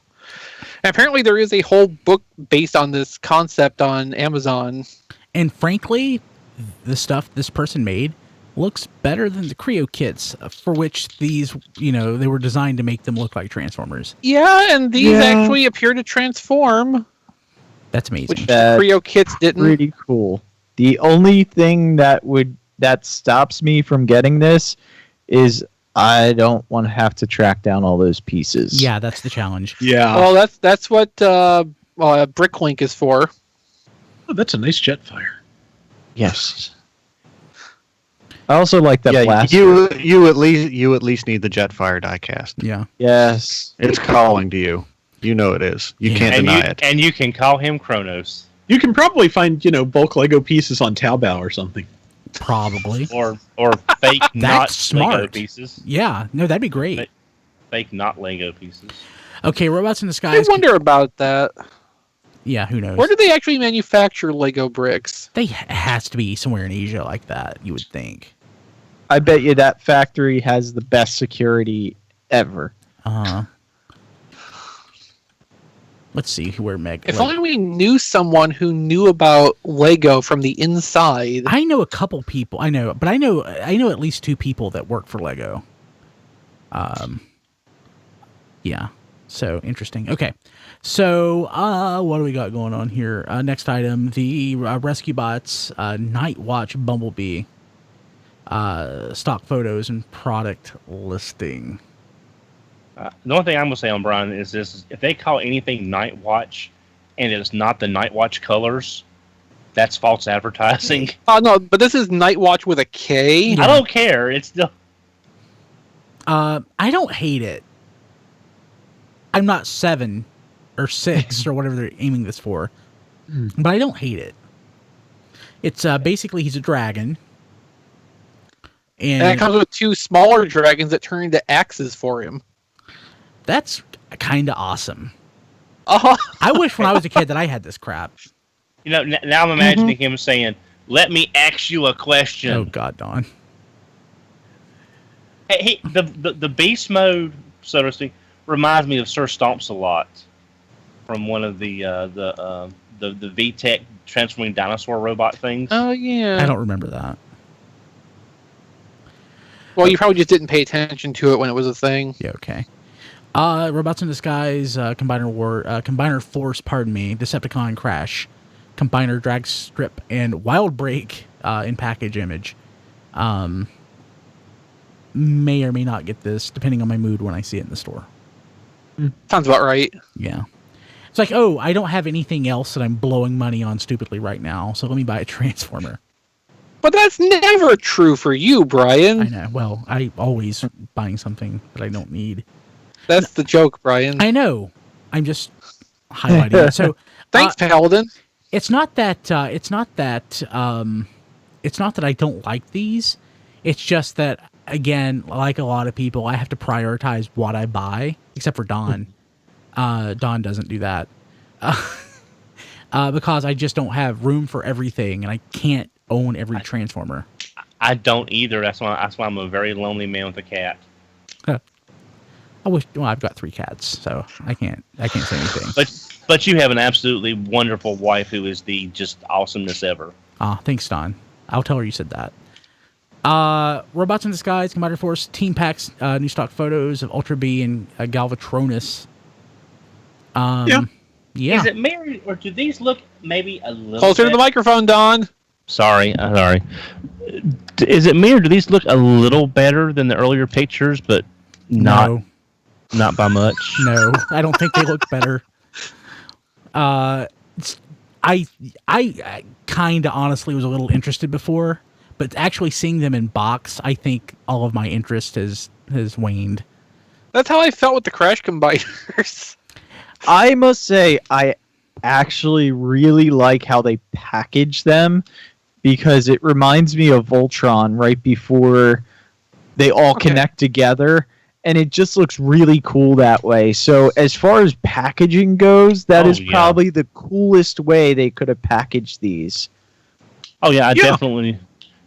And apparently, there is a whole book based on this concept on Amazon. And frankly, the stuff this person made looks better than the Kre-O kits, for which these, they were designed to make them look like Transformers. Yeah, and these actually appear to transform, That's amazing. which the Kre-O kits didn't. Pretty cool. The only thing that stops me from getting this is I don't want to have to track down all those pieces. Yeah, that's the challenge. yeah, Well, that's what Bricklink is for. oh, that's a nice Jetfire. Yes. I also like that Yeah, blaster. you at least need the Jetfire diecast. Yeah. Yes. It's calling to you. You know it is. You Yeah. can't deny it. And you can call him Kronos You can probably find bulk Lego pieces on Taobao or something. Probably. or fake not smart. Lego pieces. Yeah. No, that'd be great. Fake not Lego pieces. Okay, Robots in I Disguise. wonder about that. Yeah, who knows? Where do they actually manufacture Lego bricks? They has to be somewhere in Asia like that, you would think. I bet you that factory has the best security ever. Let's see where Meg. If only we knew someone who knew about Lego from the inside. I know a couple people. I know at least two people that work for Lego. Yeah. So interesting. Okay. So what do we got going on here? Next item, the Rescue Bots Night Watch Bumblebee stock photos and product listing. The only thing I'm gonna say on Brawn is this: if they call anything Night Watch, and it's not the Night Watch colors, that's false advertising. Oh no, but this is Night Watch with a K. I don't care. It's still. I don't hate it. I'm not 7 or 6 or whatever they're aiming this for, but I don't hate it. It's basically he's a dragon, And it comes with 2 smaller dragons that turn into axes for him. That's kind of awesome. Oh, I wish when I was a kid that I had this crap. You know, now I'm imagining him saying, "Let me ask you a question." Oh God, Don. Hey, the beast mode, so to speak, reminds me of Sir Stomps a lot from one of the VTech transforming dinosaur robot things. oh yeah. I don't remember that. Well, you probably just didn't pay attention to it when it was a thing. Yeah, okay. Robots in Disguise, Combiner Force, Decepticon Crash, Combiner Drag Strip, and Wild Break in package image. May or may not get this, depending on my mood when I see it in the store. Sounds about right. Yeah. It's like, oh, I don't have anything else that I'm blowing money on stupidly right now, so let me buy a Transformer. But that's never true for you, Brian. I know. Well, I always buying something that I don't need. That's the joke, Brian. I know. I'm just highlighting it. So Thanks, Paladin. it's not that I don't like these. It's just that, again, like a lot of people, I have to prioritize what I buy, except for Don. Don doesn't do that because I just don't have room for everything, and I can't own every Transformer. I don't either. That's why I'm a very lonely man with a cat. I wish. Well, I've got 3 cats, so I can't say anything. But you have an absolutely wonderful wife who is the just awesomeness ever. Thanks, Don. I'll tell her you said that. Robots in Disguise, Combiner Force, Team Packs, new stock photos of Ultra B and Galvatronus. Yeah. Is it married, or do these look maybe a little Closer bit... to the microphone, Don. Sorry. Is it me, or do these look a little better than the earlier pictures, but not by much? No, I don't think they look better. I kind of honestly was a little interested before, but actually seeing them in box, I think all of my interest has waned. That's how I felt with the Crash Combiners. I must say, I actually really like how they package them, because it reminds me of Voltron right before they all connect together, and it just looks really cool that way. So as far as packaging goes, that is probably the coolest way they could have packaged these. Oh yeah, definitely.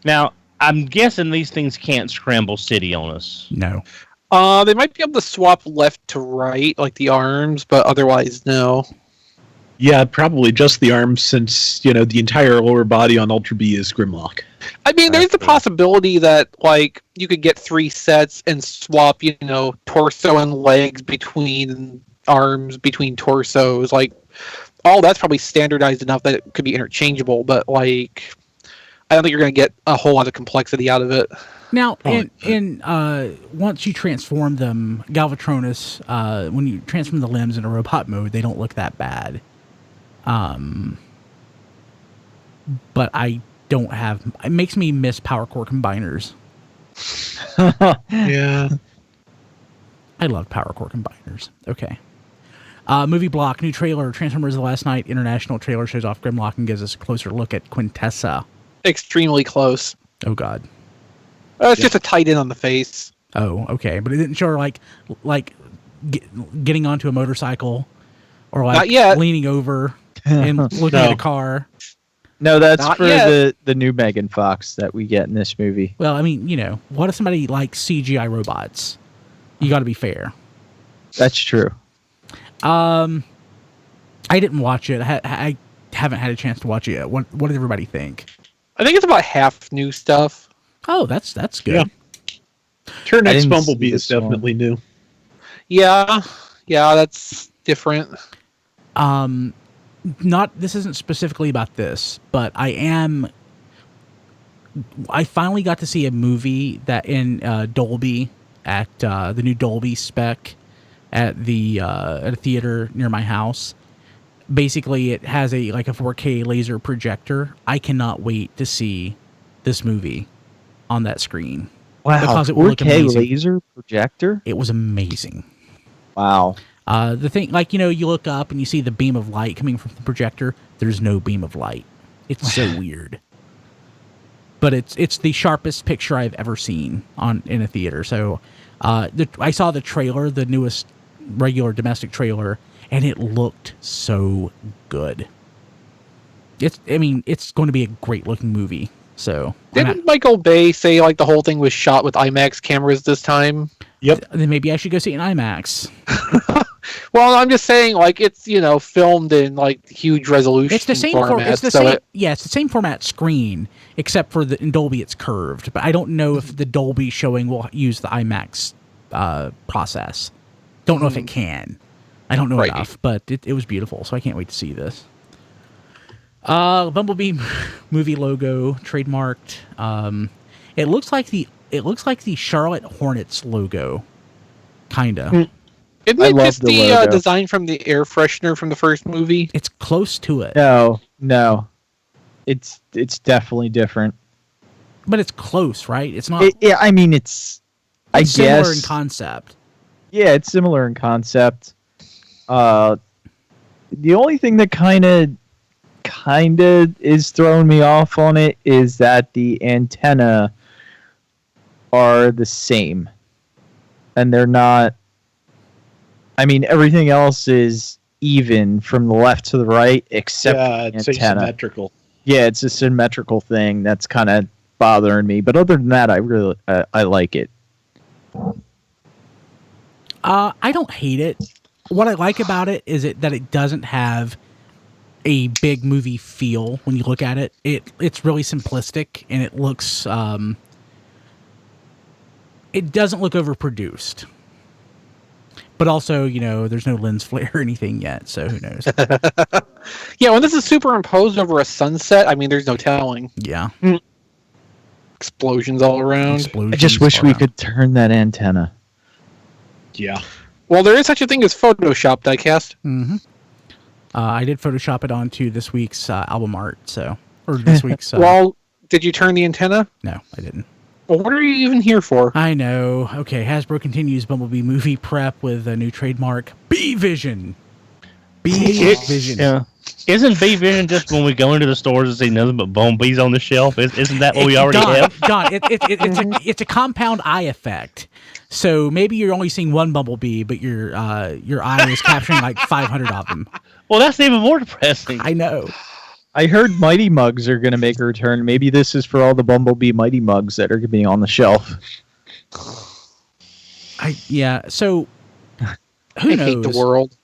Now, I'm guessing these things can't scramble city on us. No. They might be able to swap left to right, like the arms, but otherwise, no. Yeah, probably just the arms, since the entire lower body on Ultra B is Grimlock. I mean, there's the possibility that like you could get 3 sets and swap, torso and legs between arms, between torsos. Like, all that's probably standardized enough that it could be interchangeable. But like, I don't think you're going to get a whole lot of complexity out of it. Now, in once you transform them, Galvatronus, when you transform the limbs into robot mode, they don't look that bad. But I don't have... It makes me miss Power Core Combiners. Yeah. I love Power Core Combiners. Okay. Movie block, new trailer, Transformers The Last Night International trailer shows off Grimlock and gives us a closer look at Quintessa. Extremely close. Oh, God. It's just a tight end on the face. Oh, okay. But it didn't show her, like getting onto a motorcycle or, like, Not yet. leaning over and looking at a car. No, that's Not for yet. the new Megan Fox that we get in this movie. Well, I mean, what if somebody likes CGI robots? You got to be fair. That's true. I didn't watch it. I haven't had a chance to watch it yet. What did everybody think? I think it's about half new stuff. Oh, that's good. Yeah. Turn I X didn't Bumblebee see is this one. definitely new. Yeah. Yeah, that's different. This isn't specifically about this, but I finally got to see a movie that in Dolby at the new Dolby spec at a theater near my house. Basically, it has a 4K laser projector. I cannot wait to see this movie on that screen. Wow, Because it will look 4K amazing. laser projector? It was amazing. Wow. The thing, you look up and you see the beam of light coming from the projector. There's no beam of light. It's so weird. But it's the sharpest picture I've ever seen in a theater. So I saw the trailer, the newest regular domestic trailer, and it looked so good. It's going to be a great looking movie. So Didn't Michael Bay say the whole thing was shot with IMAX cameras this time? Yep. Then maybe I should go see it in IMAX. Well, I'm just saying, it's filmed in huge resolution. It's the same format. it's the same format screen, except for in Dolby it's curved. But I don't know if the Dolby showing will use the IMAX process. Don't know if it can. I don't know enough, but it was beautiful, so I can't wait to see this. Bumblebee movie logo trademarked. It looks like the Charlotte Hornets logo, kinda. Isn't I it love just the the logo. design from the air freshener from the first movie? It's close to it, No. It's definitely different. but it's close, right? It's not. It's I similar guess in concept. Yeah, it's similar in concept. The only thing that kind of is throwing me off on it is that the antenna are the same, and they're not. Everything else is even from the left to the right, except the it's antenna. asymmetrical. Yeah, it's a symmetrical thing that's kind of bothering me. But other than that, I really I like it. I don't hate it. What I like about it is that it doesn't have a big movie feel when you look at it. It's really simplistic and it looks. It doesn't look overproduced. But also, there's no lens flare or anything yet, so who knows? Yeah, when this is superimposed over a sunset, there's no telling. Yeah. Explosions all around. I just wish we could turn that antenna. Yeah. Well, there is such a thing as Photoshop diecast. Mm-hmm. I did Photoshop it onto this week's album art, or this week's. Well, did you turn the antenna? No, I didn't. Well, what are you even here for? I know. Okay, Hasbro continues Bumblebee movie prep with a new trademark, B-Vision. B-Vision. Yeah. Isn't B-Vision just when we go into the stores and see nothing but Bumblebees on the shelf? Isn't that what we already have? Don, it's a compound eye effect. So maybe you're only seeing one Bumblebee, but your eye is capturing 500 of them. Well, that's even more depressing. I know. I heard Mighty Mugs are going to make a return. Maybe this is for all the Bumblebee Mighty Mugs that are going to be on the shelf. So who I knows? hate the world.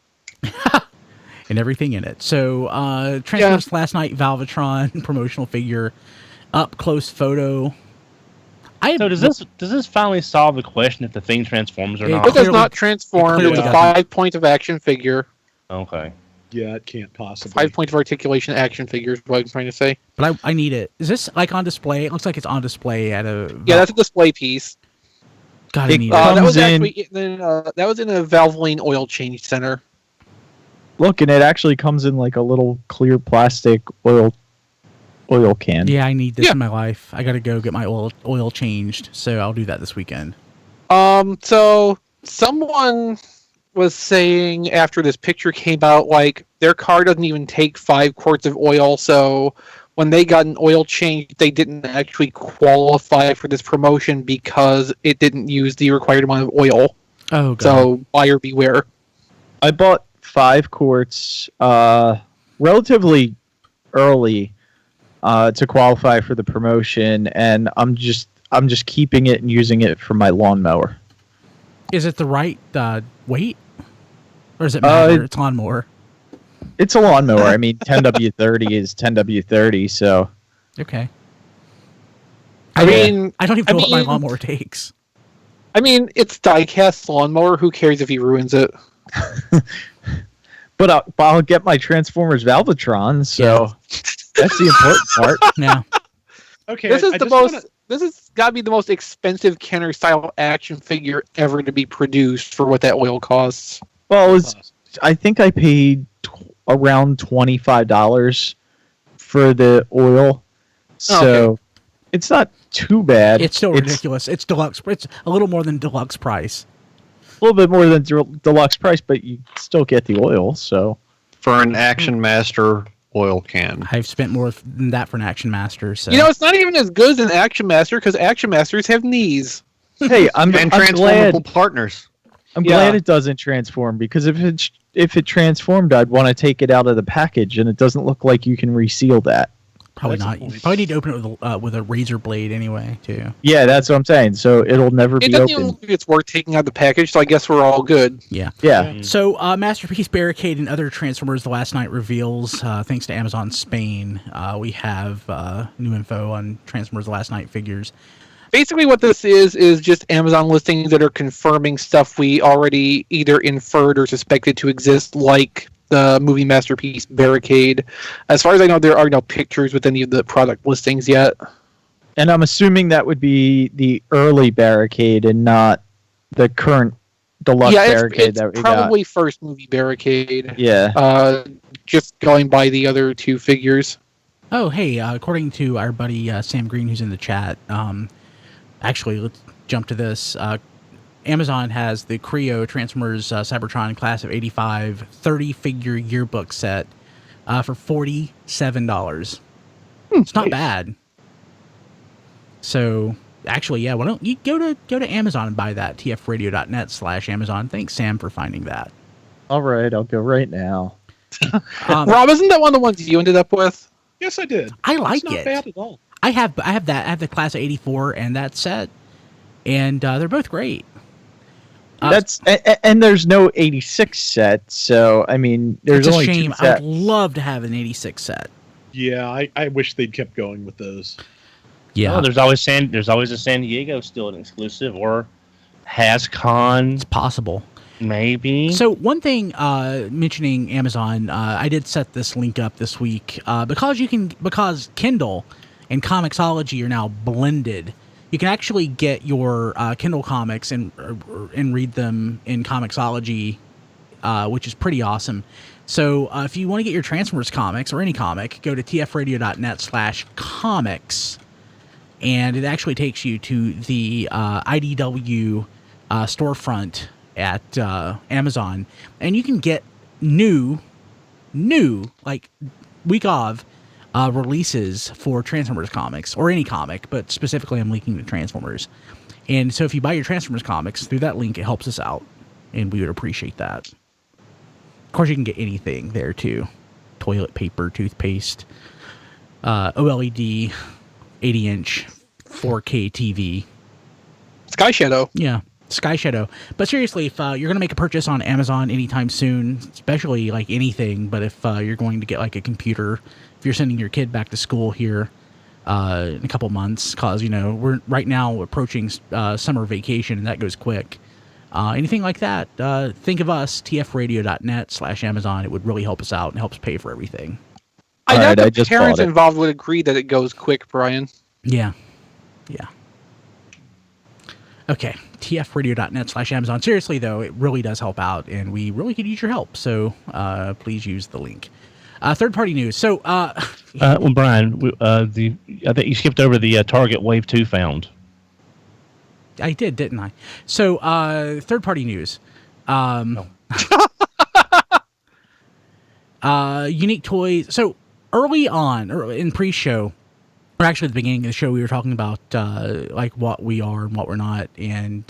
And everything in it. So transferred last night, Valvetron promotional figure, up close photo. So does this finally solve the question if the thing transforms or It not? It does clearly- not transform. clearly It's a doesn't. 5 point of action figure. Okay. Yeah, it can't possibly. 5 point of articulation action figure is what I'm trying to say. But I need it. Is this on display? It looks like it's on display at a. Yeah, that's a display piece. God, I need it. That was Comes in- actually that was in a Valvoline oil change center. Look, and it actually comes in like a little clear plastic oil can. Yeah, I need this Yeah. in my life. I gotta go get my oil changed, so I'll do that this weekend. So someone was saying after this picture came out, their car doesn't even take 5 quarts of oil, so when they got an oil change, they didn't actually qualify for this promotion because it didn't use the required amount of oil. Oh god. So buyer beware. I bought 5 quarts relatively early to qualify for the promotion, and I'm just keeping it and using it for my lawnmower. Is it the right weight, or does it matter? It's lawnmower. It's a lawnmower. 10W30 is 10W30, so Okay. I mean, I don't even know what my lawnmower takes. it's diecast lawnmower. Who cares if he ruins it? But I'll get my Transformers Valvetron, so that's the important part. Yeah. Okay, This is I the just most. wanna- This has got to be the most expensive Kenner style action figure ever to be produced for what that oil costs. Well, I think I paid around $25 for the oil, so it's not too bad. It's still ridiculous. It's deluxe. It's a little more than deluxe price. A little bit more than deluxe price, but you still get the oil. So For an Action Master oil can. I've spent more than that for an Action Master. So You know, it's not even as good as an Action Master because Action Masters have knees. hey, I'm And glad. transformable partners. I'm Yeah. glad it doesn't transform because if it transformed, I'd want to take it out of the package, and it doesn't look like you can reseal that. probably That's not. the You point. probably need to open it with a razor blade anyway, too. Yeah, that's what I'm saying. So it'll never It be doesn't even open. look like it's worth taking out of the package, so I guess we're all good. Yeah. Yeah. So, Masterpiece Barricade and other Transformers The Last Night reveals, thanks to Amazon Spain, we have new info on Transformers The Last Night figures. Basically, what this is just Amazon listings that are confirming stuff we already either inferred or suspected to exist, like the movie Masterpiece Barricade. As far as I know, there are no pictures with any of the product listings yet. And I'm assuming that would be the early Barricade and not the current deluxe Yeah, Barricade it's that we got. probably first movie Barricade. Yeah. Just going by the other two figures. Oh, hey, according to our buddy Sam Green, who's in the chat, actually, let's jump to this. Amazon has the Kre-O Transformers Cybertron Class of 85 30-figure yearbook set for $47. It's not bad. So, actually, yeah, why don't you go to Amazon and buy that, tfradio.net/Amazon. Thanks, Sam, for finding that. All right, I'll go right now. Rob, isn't that one of the ones you ended up with? Yes, I did. I like it's not it. bad at all. I have that. I have the Class of 84 and that set, and they're both great. That's and there's no 86 set, so I mean, there's It's a only shame. two I would sets. love to have an 86 set. Yeah, I wish they'd kept going with those. Yeah, Oh, there's always a San Diego still an exclusive, or HasCon it's possible. maybe. So one thing, mentioning Amazon, I did set this link up this week because Kindle and Comixology are now blended. You can actually get your Kindle comics and read them in Comixology, which is pretty awesome. So if you want to get your Transformers comics or any comic, go to tfradio.net/comics, and it actually takes you to the IDW storefront at Amazon, and you can get new like week of releases for Transformers comics or any comic, but specifically I'm linking to Transformers. And so if you buy your Transformers comics through that link, it helps us out, and we would appreciate that. Of course, you can get anything there too: toilet paper, toothpaste, OLED, 80-inch 4K TV. Sky Shadow. Yeah, Sky Shadow. But seriously, if you're going to make a purchase on Amazon anytime soon, especially like anything, but if you're going to get like a computer, if you're sending your kid back to school here in a couple months, because, you know, we're right now approaching summer vacation, and that goes quick. Anything like that, think of us, tfradio.net/Amazon. It would really help us out and helps pay for everything. I Alright, doubt I the just parents bought it. involved would agree that it goes quick, Brian. Yeah. Okay, tfradio.net/Amazon. Seriously, though, it really does help out, and we really could use your help. So please use the link. Third-party news. So, Well, Brian, I think you skipped over the Target Wave 2 found. I did, didn't I? So, third-party news. Unique Toys. So, early in pre-show, or actually at the beginning of the show, we were talking about like what we are and what we're not. And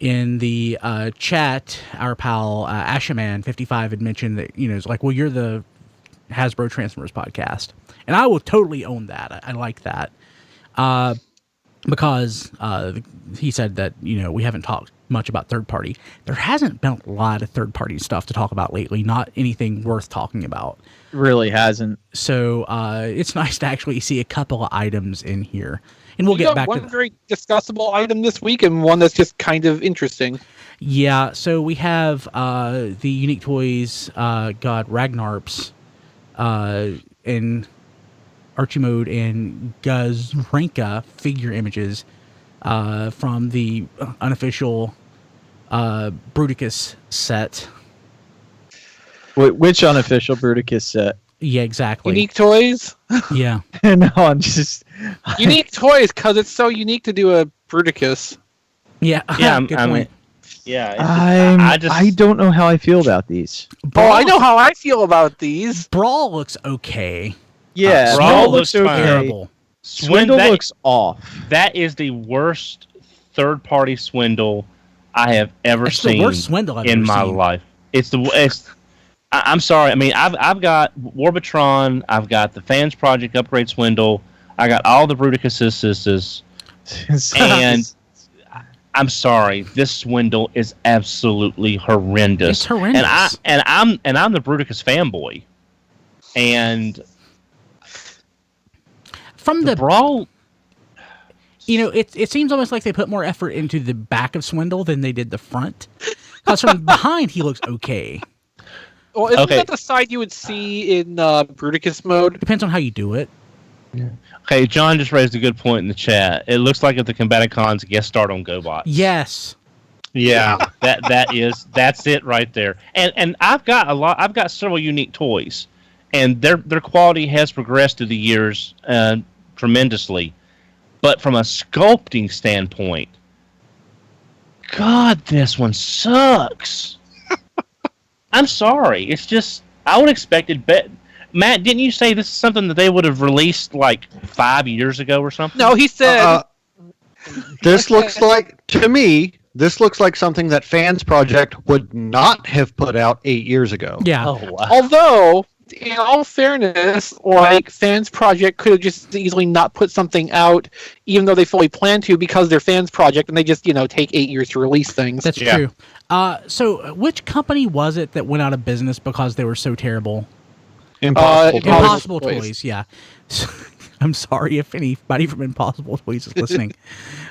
in the chat, our pal Ashaman55 had mentioned that, you know, it's like, well, you're the Hasbro Transformers podcast. And I will totally own that. I like that. Because he said that, you know, we haven't talked much about third party. There hasn't been a lot of third party stuff to talk about lately. Not anything worth talking about. Really hasn't. So it's nice to actually see a couple of items in here, and we'll get back to one very discussable item this week, and one that's just kind of interesting. Yeah, so we have the Unique Toys Ragnarps in Archie mode and Guzrenka figure images from the unofficial Bruticus set. Which unofficial Bruticus set? Yeah, exactly. Unique Toys? Yeah. No, I'm just... Unique Toys, because it's so unique to do a Bruticus. Yeah, Yeah, good point. I don't know how I feel about these. Oh, I know how I feel about these. Brawl looks okay. Yeah, Brawl Brawl looks looks fine. okay. Terrible. Swindle looks off. That is the worst third-party swindle I have ever It's seen the worst swindle I've in ever my seen. life. I'm sorry. I mean, I've got Warbitron. I've got the Fans Project Upgrade Swindle. I got all the Bruticus, and I'm sorry. This swindle is absolutely horrendous. It's horrendous. And I'm the Bruticus fanboy, and From the Brawl. it seems almost like they put more effort into the back of Swindle than they did the front. Because from behind, he looks okay. Well, isn't Okay. that the side you would see in Bruticus mode? Depends on how you do it. Okay, John just raised a good point in the chat. It looks like if the Combaticons guest starred on GoBots. Yes. Yeah. That's it right there. And I've got several Unique Toys, and their quality has progressed through the years tremendously. But from a sculpting standpoint, God, this one sucks. I'm sorry. It's just I would expect it better. Matt, didn't you say this is something that they would have released like 5 years ago or something? No, he said... This looks like, to me, this looks like something that Fans Project would not have put out 8 years ago. Yeah. Oh, wow. Although, in all fairness, like, Fans Project could have just easily not put something out, even though they fully planned to, because they're Fans Project, and they just, take 8 years to release things. That's Yeah. true. So which company was it that went out of business because they were so terrible? Impossible. Impossible Toys, yeah. I'm sorry if anybody from Impossible Toys is listening.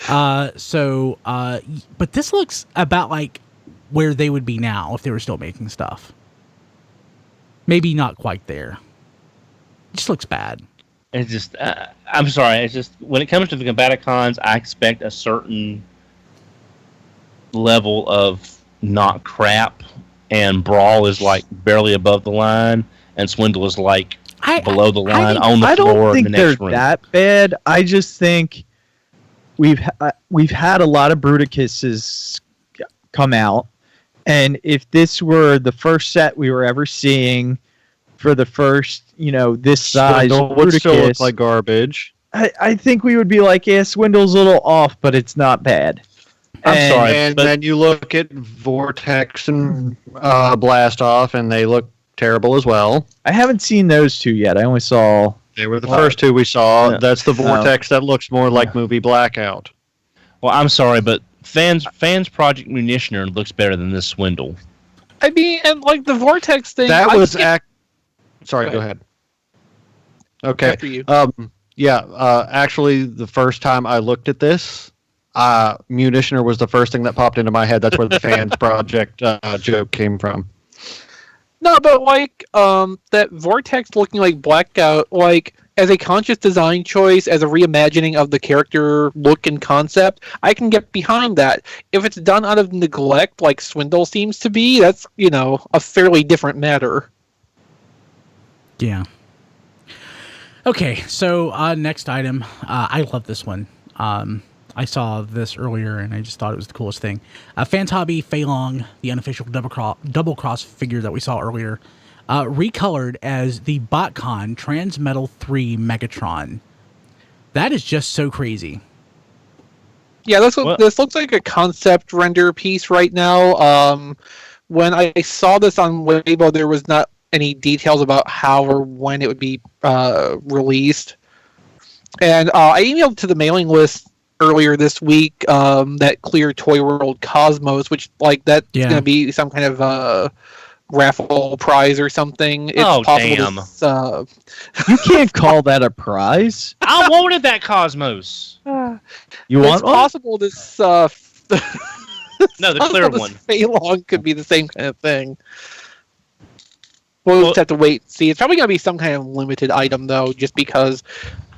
But this looks about like where they would be now if they were still making stuff. Maybe not quite there. It just looks bad. It's just, I'm sorry. It's just when it comes to the Combaticons, I expect a certain level of not crap, and Brawl is like barely above the line, and Swindle is like below the line on the I floor don't in think the they're next room. that bad. I just think we've had a lot of Bruticuses come out, and if this were the first set we were ever seeing for the first, this size Swindle would still look Bruticus, like garbage. I think we would be like, yeah, Swindle's a little off, but it's not bad. I'm sorry, And but then you look at Vortex and Blast Off, and they look terrible as well. I haven't seen those two yet. I only saw... They were the first two we saw. Yeah. That's the Vortex that looks more like movie Blackout. well, I'm sorry, but Fans Project Munitioner looks better than this Swindle. I mean, and like the Vortex thing... That I was... can't- Sorry, go ahead. Okay. After you. Actually, the first time I looked at this, Munitioner was the first thing that popped into my head. That's where the Fans Project joke came from. No, but like that Vortex looking like Blackout, like as a conscious design choice, as a reimagining of the character look and concept, I can get behind that. If it's done out of neglect, like Swindle seems to be, that's a fairly different matter. Yeah. Okay, so next item. I love this one. I saw this earlier, and I just thought it was the coolest thing. Fans Hobby Fei Long, the unofficial double cross figure that we saw earlier, recolored as the BotCon Transmetal 3 Megatron. That is just so crazy. Yeah, this looks like a concept render piece right now. When I saw this on Weibo, there was not any details about how or when it would be released. And I emailed to the mailing list earlier this week, that Clear Toy World Cosmos, which like that's Yeah. going to be some kind of raffle prize or something. It's Oh, possible damn. You can't call that a prize. I wanted that Cosmos. You it's want one? possible this No, the clear one. Phaelon could be the same kind of thing. We'll just have to wait and see. It's probably going to be some kind of limited item, though, just because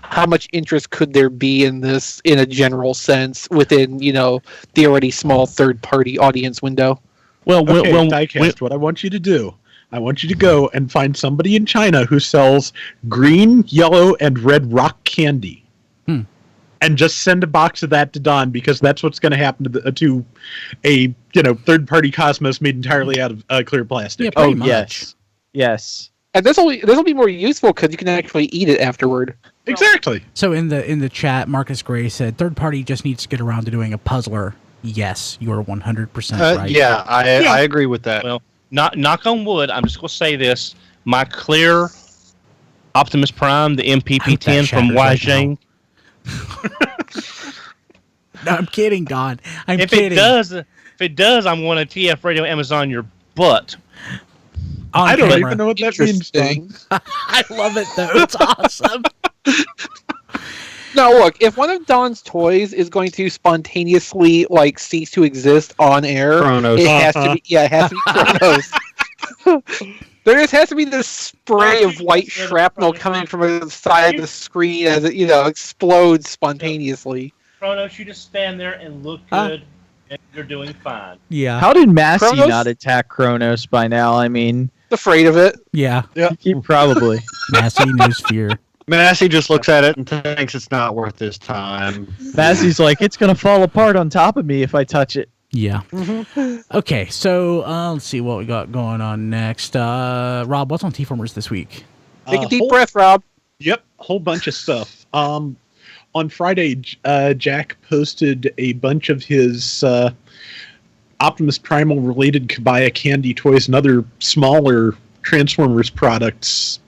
how much interest could there be in this in a general sense within, the already small third-party audience window? Well, Okay, Diecast, what I want you to do, I want you to go and find somebody in China who sells green, yellow, and red rock candy. And just send a box of that to Don, because that's what's going to happen to a third-party Cosmos made entirely out of clear plastic. Yeah, pretty much. Yes. And this will be more useful because you can actually eat it afterward. Exactly. So in the chat, Marcus Gray said third party just needs to get around to doing a puzzler. Yes, you are 100% right. Yeah, I agree with that. Well, knock on wood. I'm just going to say this: my clear Optimus Prime, the MPP-10 from Waijing. No, I'm kidding, Don. If it does, I'm going to TF Radio Amazon your butt. On I don't camera. even know what that means, Don. Interesting. I love it though. It's awesome. Now, look, if one of Don's toys is going to spontaneously cease to exist on air, Chronos. it has to be. Yeah, it has to be Chronos. There just has to be this spray of white shrapnel coming from the side of the screen as it, explodes spontaneously. Chronos, you just stand there and look good, and you're doing fine. Yeah. How did Massey Kronos? not attack Kronos by now? I mean, Afraid of it. Yeah. probably. Massey knows fear. Massey just looks at it and thinks it's not worth his time. Massey's like, it's going to fall apart on top of me if I touch it. Yeah. Okay, so let's see what we got going on next. Rob, what's on TFormers this week? Take a deep breath, Rob. Yep, whole bunch of stuff. On Friday, Jack posted a bunch of his Optimus Primal related Kabaya candy toys and other smaller Transformers products.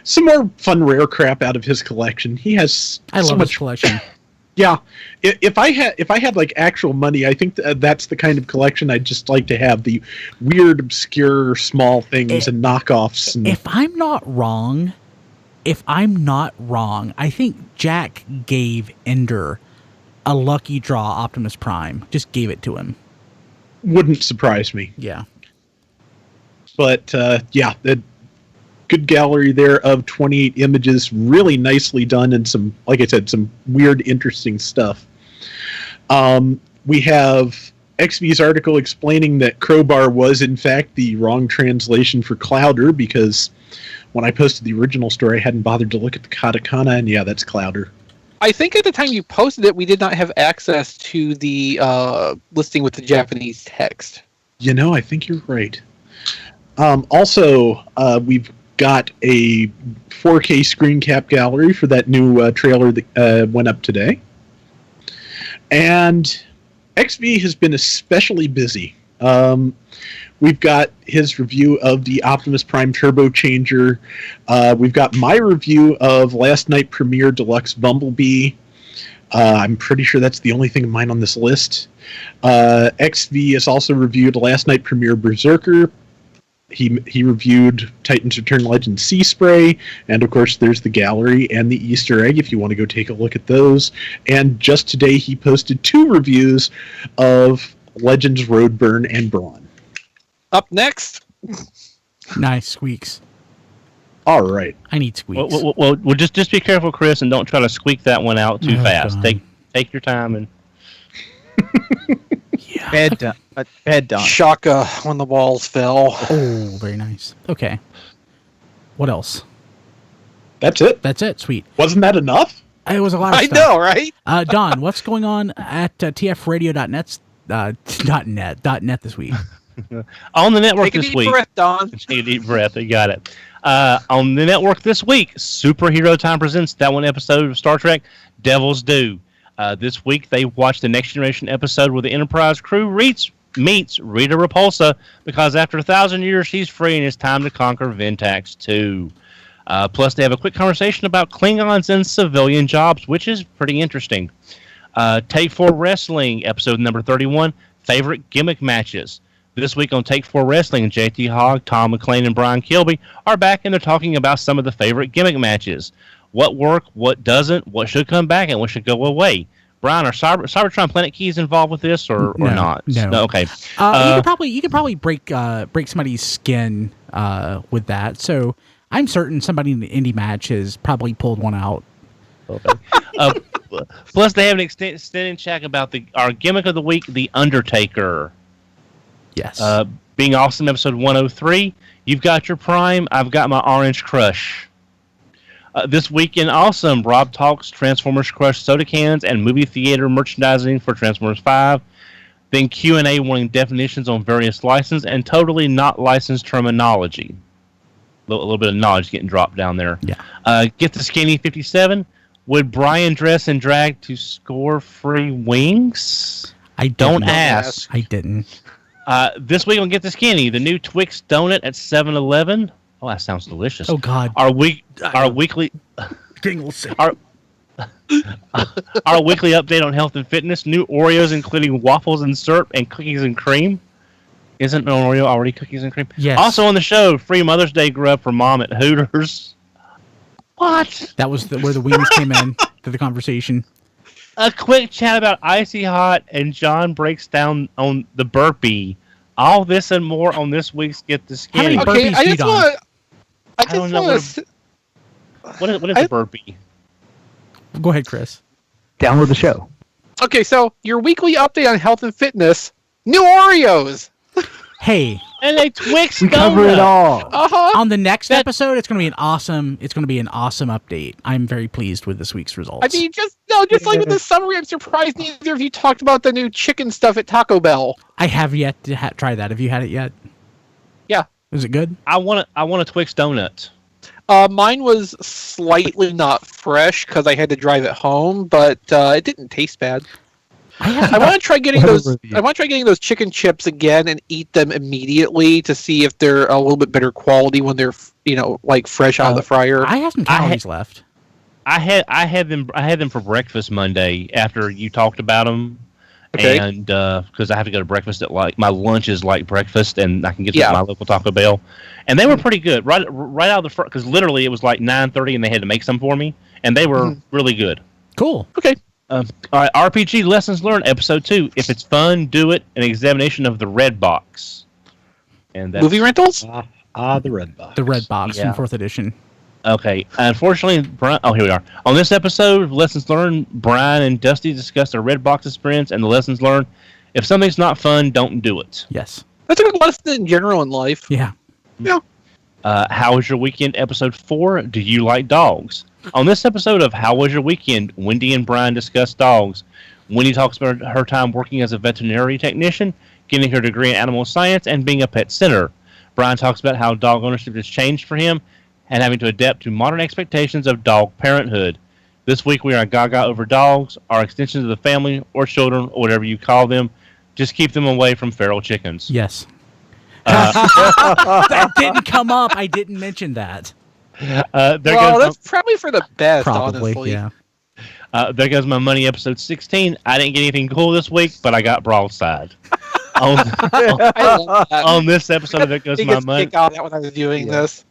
Some more fun rare crap out of his collection. He has I so love much his collection. Yeah, if I had actual money, I think that's the kind of collection I'd just like to have, the weird, obscure, small things and knockoffs. And If I'm not wrong, I think Jack gave Ender a lucky draw Optimus Prime. Just gave it to him. wouldn't surprise me. Yeah. But yeah, the good gallery there of 28 images, really nicely done, and some, like I said, some weird, interesting stuff. We have XV's article explaining that Crowbar was in fact the wrong translation for Clouder, because when I posted the original story, I hadn't bothered to look at the katakana, and yeah, that's Clouder. I think at the time you posted it, we did not have access to the listing with the Japanese text. You know, I think you're right. Also, we've got a 4K screen cap gallery for that new trailer that went up today. And XV has been especially busy. We've got his review of the Optimus Prime Turbo Changer. We've got my review of last night premiere Deluxe Bumblebee. I'm pretty sure that's the only thing of mine on this list. XV has also reviewed last night premiere Berserker. He reviewed Titans Return Legend Sea Spray, and of course there's the gallery and the Easter egg if you want to go take a look at those. And just today he posted 2 reviews of Legends Roadburn and Brawn. Up next, Nice squeaks. All right. I need squeaks. Well, just be careful, Chris, and don't try to squeak that one out too fast. God. Take your time and. Yeah. Bad done. Shaka when the walls fell. Oh, very nice. Okay. What else? That's it. That's it. Sweet. Wasn't that enough? It was a lot of I stuff. know, right? Don, what's going on at tfradio.net .net this week? On the network Take a this deep week. breath, Don. Take a deep breath. You got it. On the network this week, Superhero Time presents that one episode of Star Trek, Devil's Due. This week, they watched the Next Generation episode where the Enterprise crew meets Rita Repulsa, because after 1,000 years, she's free and it's time to conquer Ventax 2. Plus, they have a quick conversation about Klingons and civilian jobs, which is pretty interesting. Take 4 Wrestling, episode number 31, favorite gimmick matches. This week on Take 4 Wrestling, JT Hogg, Tom McLean, and Brian Kilby are back, and they're talking about some of the favorite gimmick matches. What worked, what doesn't, what should come back, and what should go away. Brian, are Cybertron Planet Keys involved with this or not? No. Okay. You could probably break somebody's skin with that. So I'm certain somebody in the indie match has probably pulled one out. Okay. Plus, they have an extended chat about our gimmick of the week, The Undertaker. Yes. Being awesome, episode 103. You've got your Prime. I've got my Orange Crush. This week in Awesome, Rob talks Transformers Crush soda cans and movie theater merchandising for Transformers 5. Then Q&A wanting definitions on various licensed and totally not licensed terminology. A little bit of knowledge getting dropped down there. Yeah. Get the Skinny 57. Would Brian dress and drag to score free wings? I don't ask. I didn't. This week on Get the Skinny, the new Twix donut at 7-Eleven. Oh, that sounds delicious. Oh God. Our weekly Jingles. our weekly update on health and fitness. New Oreos, including waffles and syrup and cookies and cream. Isn't an Oreo already cookies and cream? Yes. Also on the show, free Mother's Day grub for mom at Hooters. What? That was where the wings came in to the conversation. A quick chat about Icy Hot, and John breaks down on the burpee. All this and more on this week's Get the Skinny. How many Okay, burpees I do you just don? want. I don't just know want to. what is a burpee? Go ahead, Chris. Download the show. Okay, so your weekly update on health and fitness. New Oreos. Hey, And a Twix We donut. cover it all. on the next episode, it's going to be an awesome. It's going to be an awesome update. I'm very pleased with this week's results. I mean, just like with the summary, I'm surprised neither of you talked about the new chicken stuff at Taco Bell. I have yet to try that. Have you had it yet? Yeah. Is it good? I want a Twix donut. Mine was slightly not fresh because I had to drive it home, but it didn't taste bad. I want to try getting those. I want to try getting those chicken chips again and eat them immediately to see if they're a little bit better quality when they're like fresh out of the fryer. I have some calories left. I had them for breakfast Monday after you talked about them. Okay. And because I have to go to breakfast at my lunch is like breakfast, and I can get to my local Taco Bell, and they were pretty good right out of the front because literally it was like 9:30 and they had to make some for me, and they were really good. Cool. Okay. All right, RPG Lessons Learned, Episode 2. If it's fun, do it. An examination of the Red Box. And that's, Movie rentals? The red box. The red box Yeah. from 4th edition. Okay. Unfortunately, Brian. Oh, here we are. On this episode of Lessons Learned, Brian and Dusty discuss their Red Box experience and the lessons learned. If something's not fun, don't do it. Yes. That's a good lesson in general in life. Yeah. Yeah. How was your weekend? Episode 4. Do you like dogs? On this episode of How Was Your Weekend, Wendy and Brian discuss dogs. Wendy talks about her time working as a veterinary technician, getting her degree in animal science, and being a pet sitter. Brian talks about how dog ownership has changed for him and having to adapt to modern expectations of dog parenthood. This week we are gaga over dogs, our extensions of the family or children or whatever you call them. Just keep them away from feral chickens. Yes. That didn't come up. I didn't mention that. That's probably for the best, Probably. honestly. Yeah. There goes my money, episode 16. I didn't get anything cool this week, but I got broadside. on, I love that. on this episode of There Goes He My gets Money. kicked out of that when I was viewing this.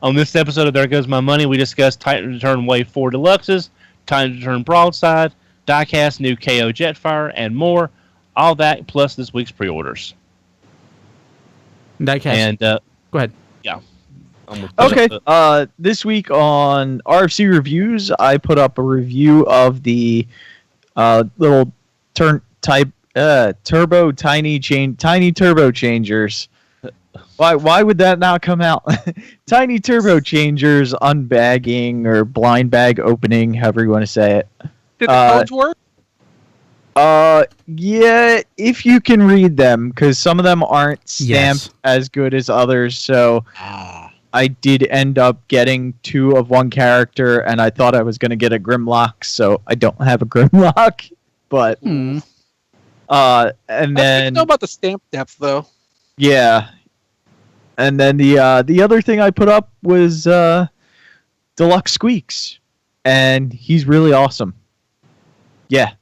On this episode of There Goes My Money, we discussed Titan Return Wave 4 Deluxes, Titan Return Broadside, Diecast New Kre-O Jetfire, and more. All that plus this week's pre-orders. Diecast. And Go ahead. yeah. Okay. This week on RFC Reviews, I put up a review of the little turbo tiny turbo changers. Why would that not come out? Tiny turbo changers unbagging or blind bag opening, however you want to say it. Did the codes work? Yeah, if you can read them, because some of them aren't stamped as good as others. So I did end up getting 2 of one character, and I thought I was going to get a Grimlock, so I don't have a Grimlock. But and I then know about the stamp depth though. yeah, and then the other thing I put up was Deluxe Squeaks, and he's really awesome. Yeah.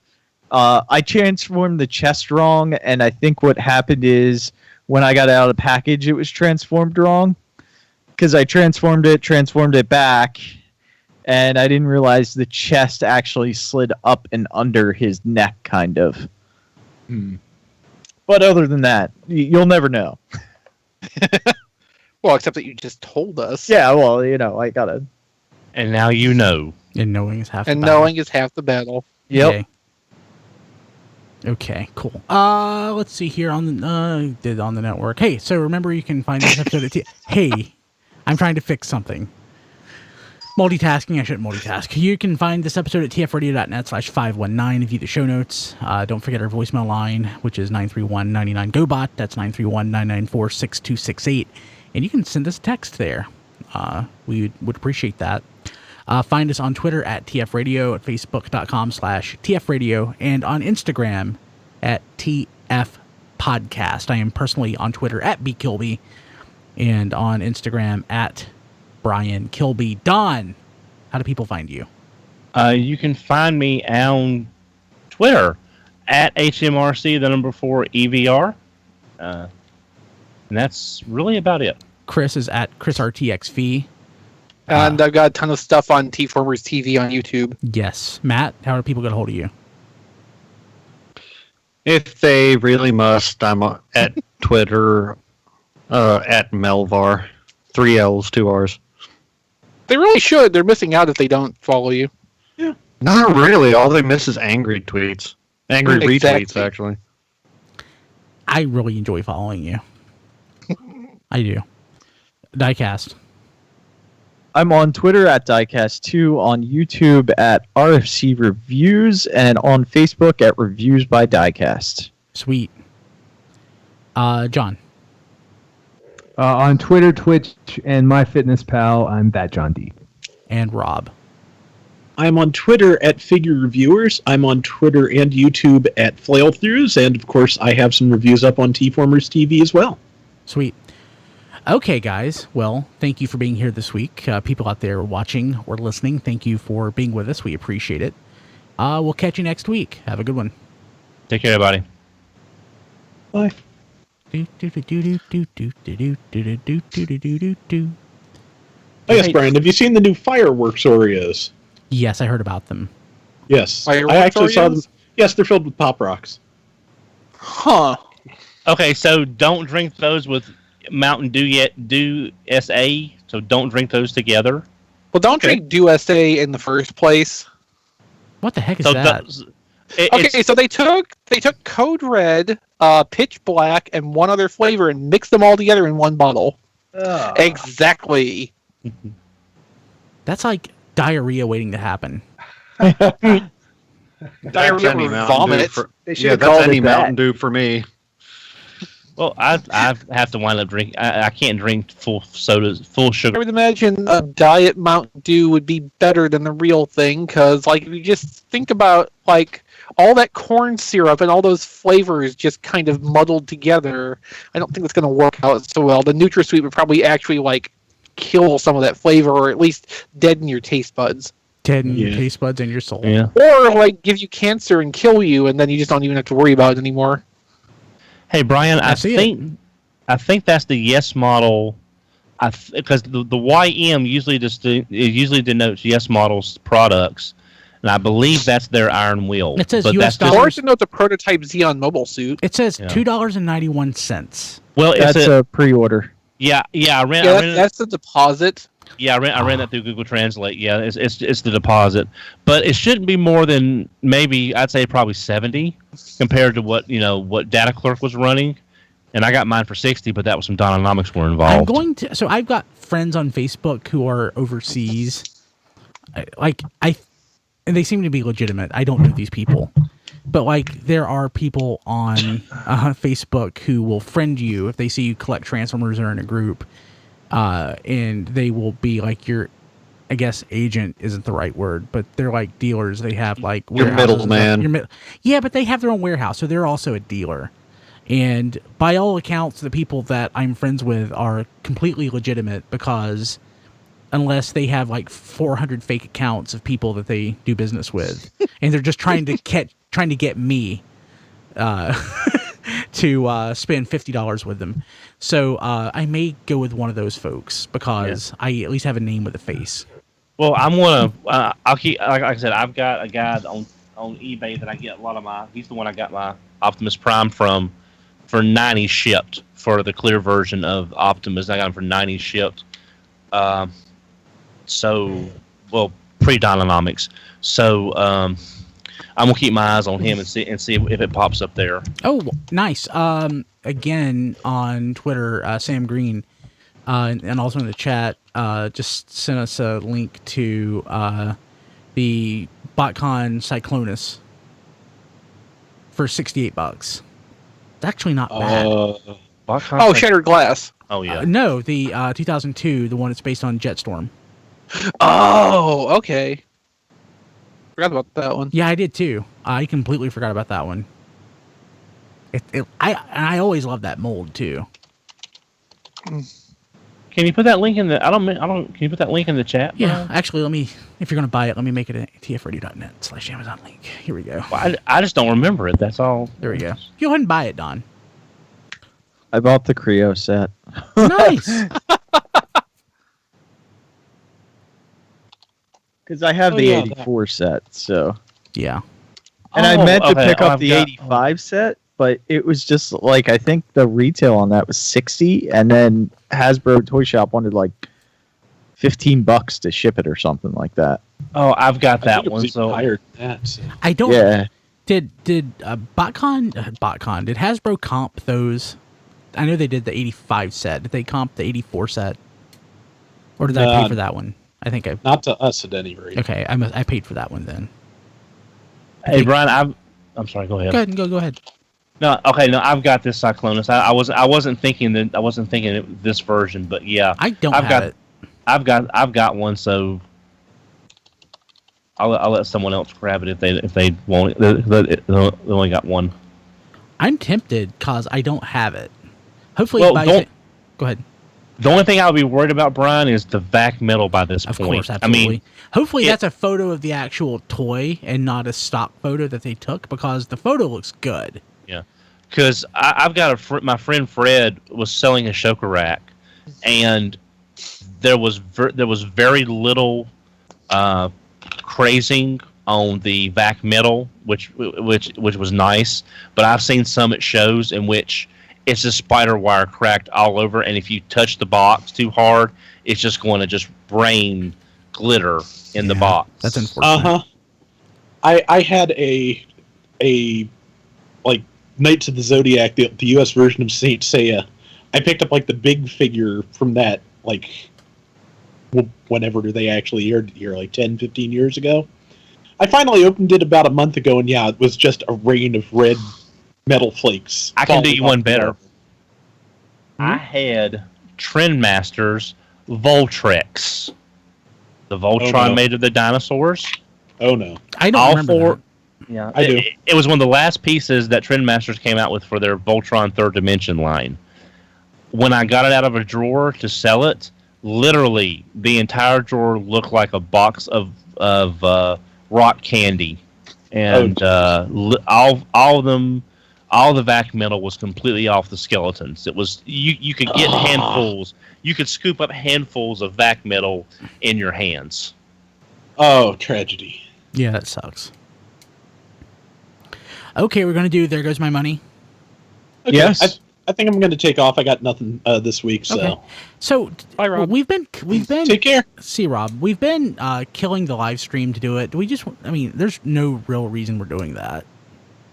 I transformed the chest wrong, and I think what happened is when I got it out of the package, it was transformed wrong. Because I transformed it back, and I didn't realize the chest actually slid up and under his neck, kind of. But other than that, you'll never know. Well, except that you just told us. Yeah, well, you know, I gotta. And now you know. And knowing is half the And battle. knowing is half the battle. Yep. Yay. Okay, cool. Let's see here on the network. Hey, so remember you can find this episode at Hey, I'm trying to fix something. Multitasking, I shouldn't multitask. You can find this episode at tfradio.net/519 and view the show notes. Don't forget our voicemail line, which is 931-99-GOBOT. That's 931-994-6268. And you can send us a text there. We would appreciate that. Find us on Twitter at TFRadio, at Facebook.com/TFRadio, and on Instagram at TFPodcast. I am personally on Twitter at BKilby and on Instagram at Brian Kilby. Don, how do people find you? You can find me on Twitter at HMRC4 EVR. And that's really about it. Chris is at ChrisRTXV. And I've got a ton of stuff on TFormers TV on YouTube. Yes. Matt, how do people get a hold of you? If they really must, I'm at Twitter at Melvar. 3 L's, 2 R's. They really should. They're missing out if they don't follow you. Not really. All they miss is angry tweets. Angry Exactly. retweets, actually. I really enjoy following you. I do. Diecast. I'm on Twitter at Diecast2, on YouTube at RFC Reviews, and on Facebook at Reviews by Diecast. Sweet. John. On Twitter, Twitch, and MyFitnessPal, I'm that John D. And Rob. I'm on Twitter at Figure Reviewers. I'm on Twitter and YouTube at Flailthroughs. And, of course, I have some reviews up on TFormers TV as well. Sweet. Okay, guys. Well, thank you for being here this week. People out there watching or listening, thank you for being with us. We appreciate it. We'll catch you next week. Have a good one. Take care, everybody. Bye. Oh, yes, Brian, have you seen the new fireworks Oreos? Yes, I heard about them. Yes. Fireworks I actually saw them. Oreos? Yes, they're filled with Pop Rocks. Huh. Okay, so don't drink those with Mountain Dew SA. So don't drink those together. Well, don't drink Dew SA in the first place. What the heck is So that? Okay, so they took Code Red, Pitch Black, and one other flavor and mixed them all together in one bottle. Exactly. That's like diarrhea waiting to happen. Diarrhea That's any or Mountain Dew vomit. for- They should Yeah, have that's called any it that. Mountain Dew for me. Well, I have to wind up drinking. I can't drink full sodas, full I sugar. would imagine a Diet Mountain Dew would be better than the real thing, because, like, if you just think about, like, all that corn syrup and all those flavors just kind of muddled together, I don't think it's going to work out so well. The NutraSweet would probably actually, like, kill some of that flavor, or at least deaden your taste buds. Deaden your Yeah. taste buds and your soul. Yeah. Or, like, give you cancer and kill you, and then you just don't even have to worry about it anymore. Hey, Brian, I see think that's the Yes model. Because the YM usually denotes Yes Models products, and I believe that's their Iron Wheel. It says but US that's dollars. Or to note the prototype Xeon mobile suit. It says Yeah. $2.91. Well, it's That's a pre-order. yeah. I ran That's the deposit. I ran that through Google Translate. Yeah, it's the deposit, but it shouldn't be more than maybe I'd say probably 70 compared to what Data Clerk was running, and I got mine for 60, but that was some Dynanomics were involved. So I've got friends on Facebook who are overseas. And they seem to be legitimate. I don't know these people, but like there are people on Facebook who will friend you if they see you collect Transformers or in a group, and they will be like your, I guess agent isn't the right word, but they're like dealers. They have like Your warehouses and stuff. middleman. Yeah, but they have their own warehouse, so they're also a dealer. And by all accounts, the people that I'm friends with are completely legitimate because unless they have like 400 fake accounts of people that they do business with, and they're just trying to trying to get me to spend $50 with them. So I may go with one of those folks because I at least have a name with a face. Well, I'm gonna. I'll keep. Like I said, I've got a guy on eBay that I get a lot of my. He's the one I got my Optimus Prime from for 90 shipped for the clear version of Optimus. I got him for 90 shipped. Pre-Dynamics. So I'm gonna keep my eyes on him and see if it pops up there. Oh, nice. Again on Twitter, Sam Green, and also in the chat, just sent us a link to the BotCon Cyclonus for $68. It's actually not bad. Oh, Shattered Glass. Oh yeah. No, the 2002, the one that's based on Jetstorm. Oh, okay. Forgot about that one. Yeah, I did too. I completely forgot about that one. I always love that mold too. Can you put that link in the? Can you put that link in the chat? Yeah, actually, let me. If you're gonna buy it, let me make it a tfradio.net/Amazon link. Here we go. Well, I just don't remember it. That's all. There we go. Go ahead and buy it, Don. I bought the Kre-O set. Nice. Because I have the 84 set, so. Yeah. And I meant to pick up the 85 set, but it was just like, I think the retail on that was 60, and then Hasbro Toy Shop wanted like $15 to ship it or something like that. Oh, I've got that one. So higher than that. So. I don't. Yeah. Did BotCon did Hasbro comp those? I know they did the 85 set. Did they comp the 84 set? Or did I pay for that one? I think I. Not to us at any rate. Okay, I paid for that one then. Hey, Brian, I'm sorry. Go ahead. Go ahead. No, okay, no, I've got this Cyclonus. I wasn't thinking this version, but yeah, I've got it. I've got one, so I'll let someone else grab it if they want it. They only got one. I'm tempted because I don't have it. Hopefully, Well, go ahead. The only thing I'll be worried about, Brian, is the vac metal by this point. Of course, absolutely. I mean, hopefully that's a photo of the actual toy and not a stock photo that they took, because the photo looks good. Yeah, because I've got my friend Fred was selling a Shoka rack, and there was very little crazing on the vac metal, which was nice. But I've seen some at shows in which it's just spider wire cracked all over, and if you touch the box too hard, it's just going to just rain glitter in the box. That's unfortunate. I had a like Knights of the Zodiac, the U.S. version of Saint Seiya. I picked up like the big figure from that, like whenever they actually aired here, like 10, 15 years ago. I finally opened it about a month ago, and yeah, it was just a rain of red metal flakes. I can do you one better. I had Trendmaster's Voltrex. The Voltron made of the dinosaurs. Oh no. I don't remember that. Yeah, I do. It was one of the last pieces that Trendmasters came out with for their Voltron Third Dimension line. When I got it out of a drawer to sell it, literally the entire drawer looked like a box of rock candy, and all of them. All the vac metal was completely off the skeletons. It was you could get handfuls. You could scoop up handfuls of vac metal in your hands. Oh, tragedy. Yeah, that sucks. Okay, we're gonna do There Goes My Money. Okay, Yes. I think I'm going to take off. I got nothing this week, so. Okay. So Bye, Rob. we've been Take care. See, Rob, we've been killing the live stream to do it. Do we just? I mean, there's no real reason we're doing that.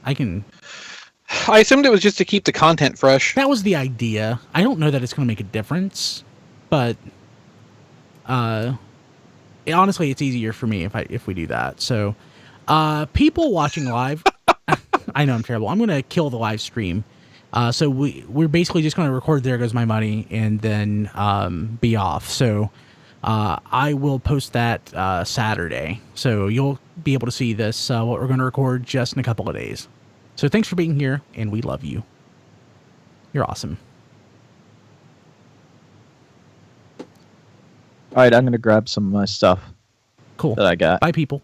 I assumed it was just to keep the content fresh. That was the idea. I don't know that it's going to make a difference, but honestly, it's easier for me if we do that. So, people watching live, I know I'm terrible. I'm going to kill the live stream. So we're basically just going to record There Goes My Money and then be off. So I will post that Saturday. So you'll be able to see this, what we're going to record just in a couple of days. So thanks for being here, and we love you. You're awesome. All right, I'm going to grab some of my stuff Cool. that I got. Bye, people.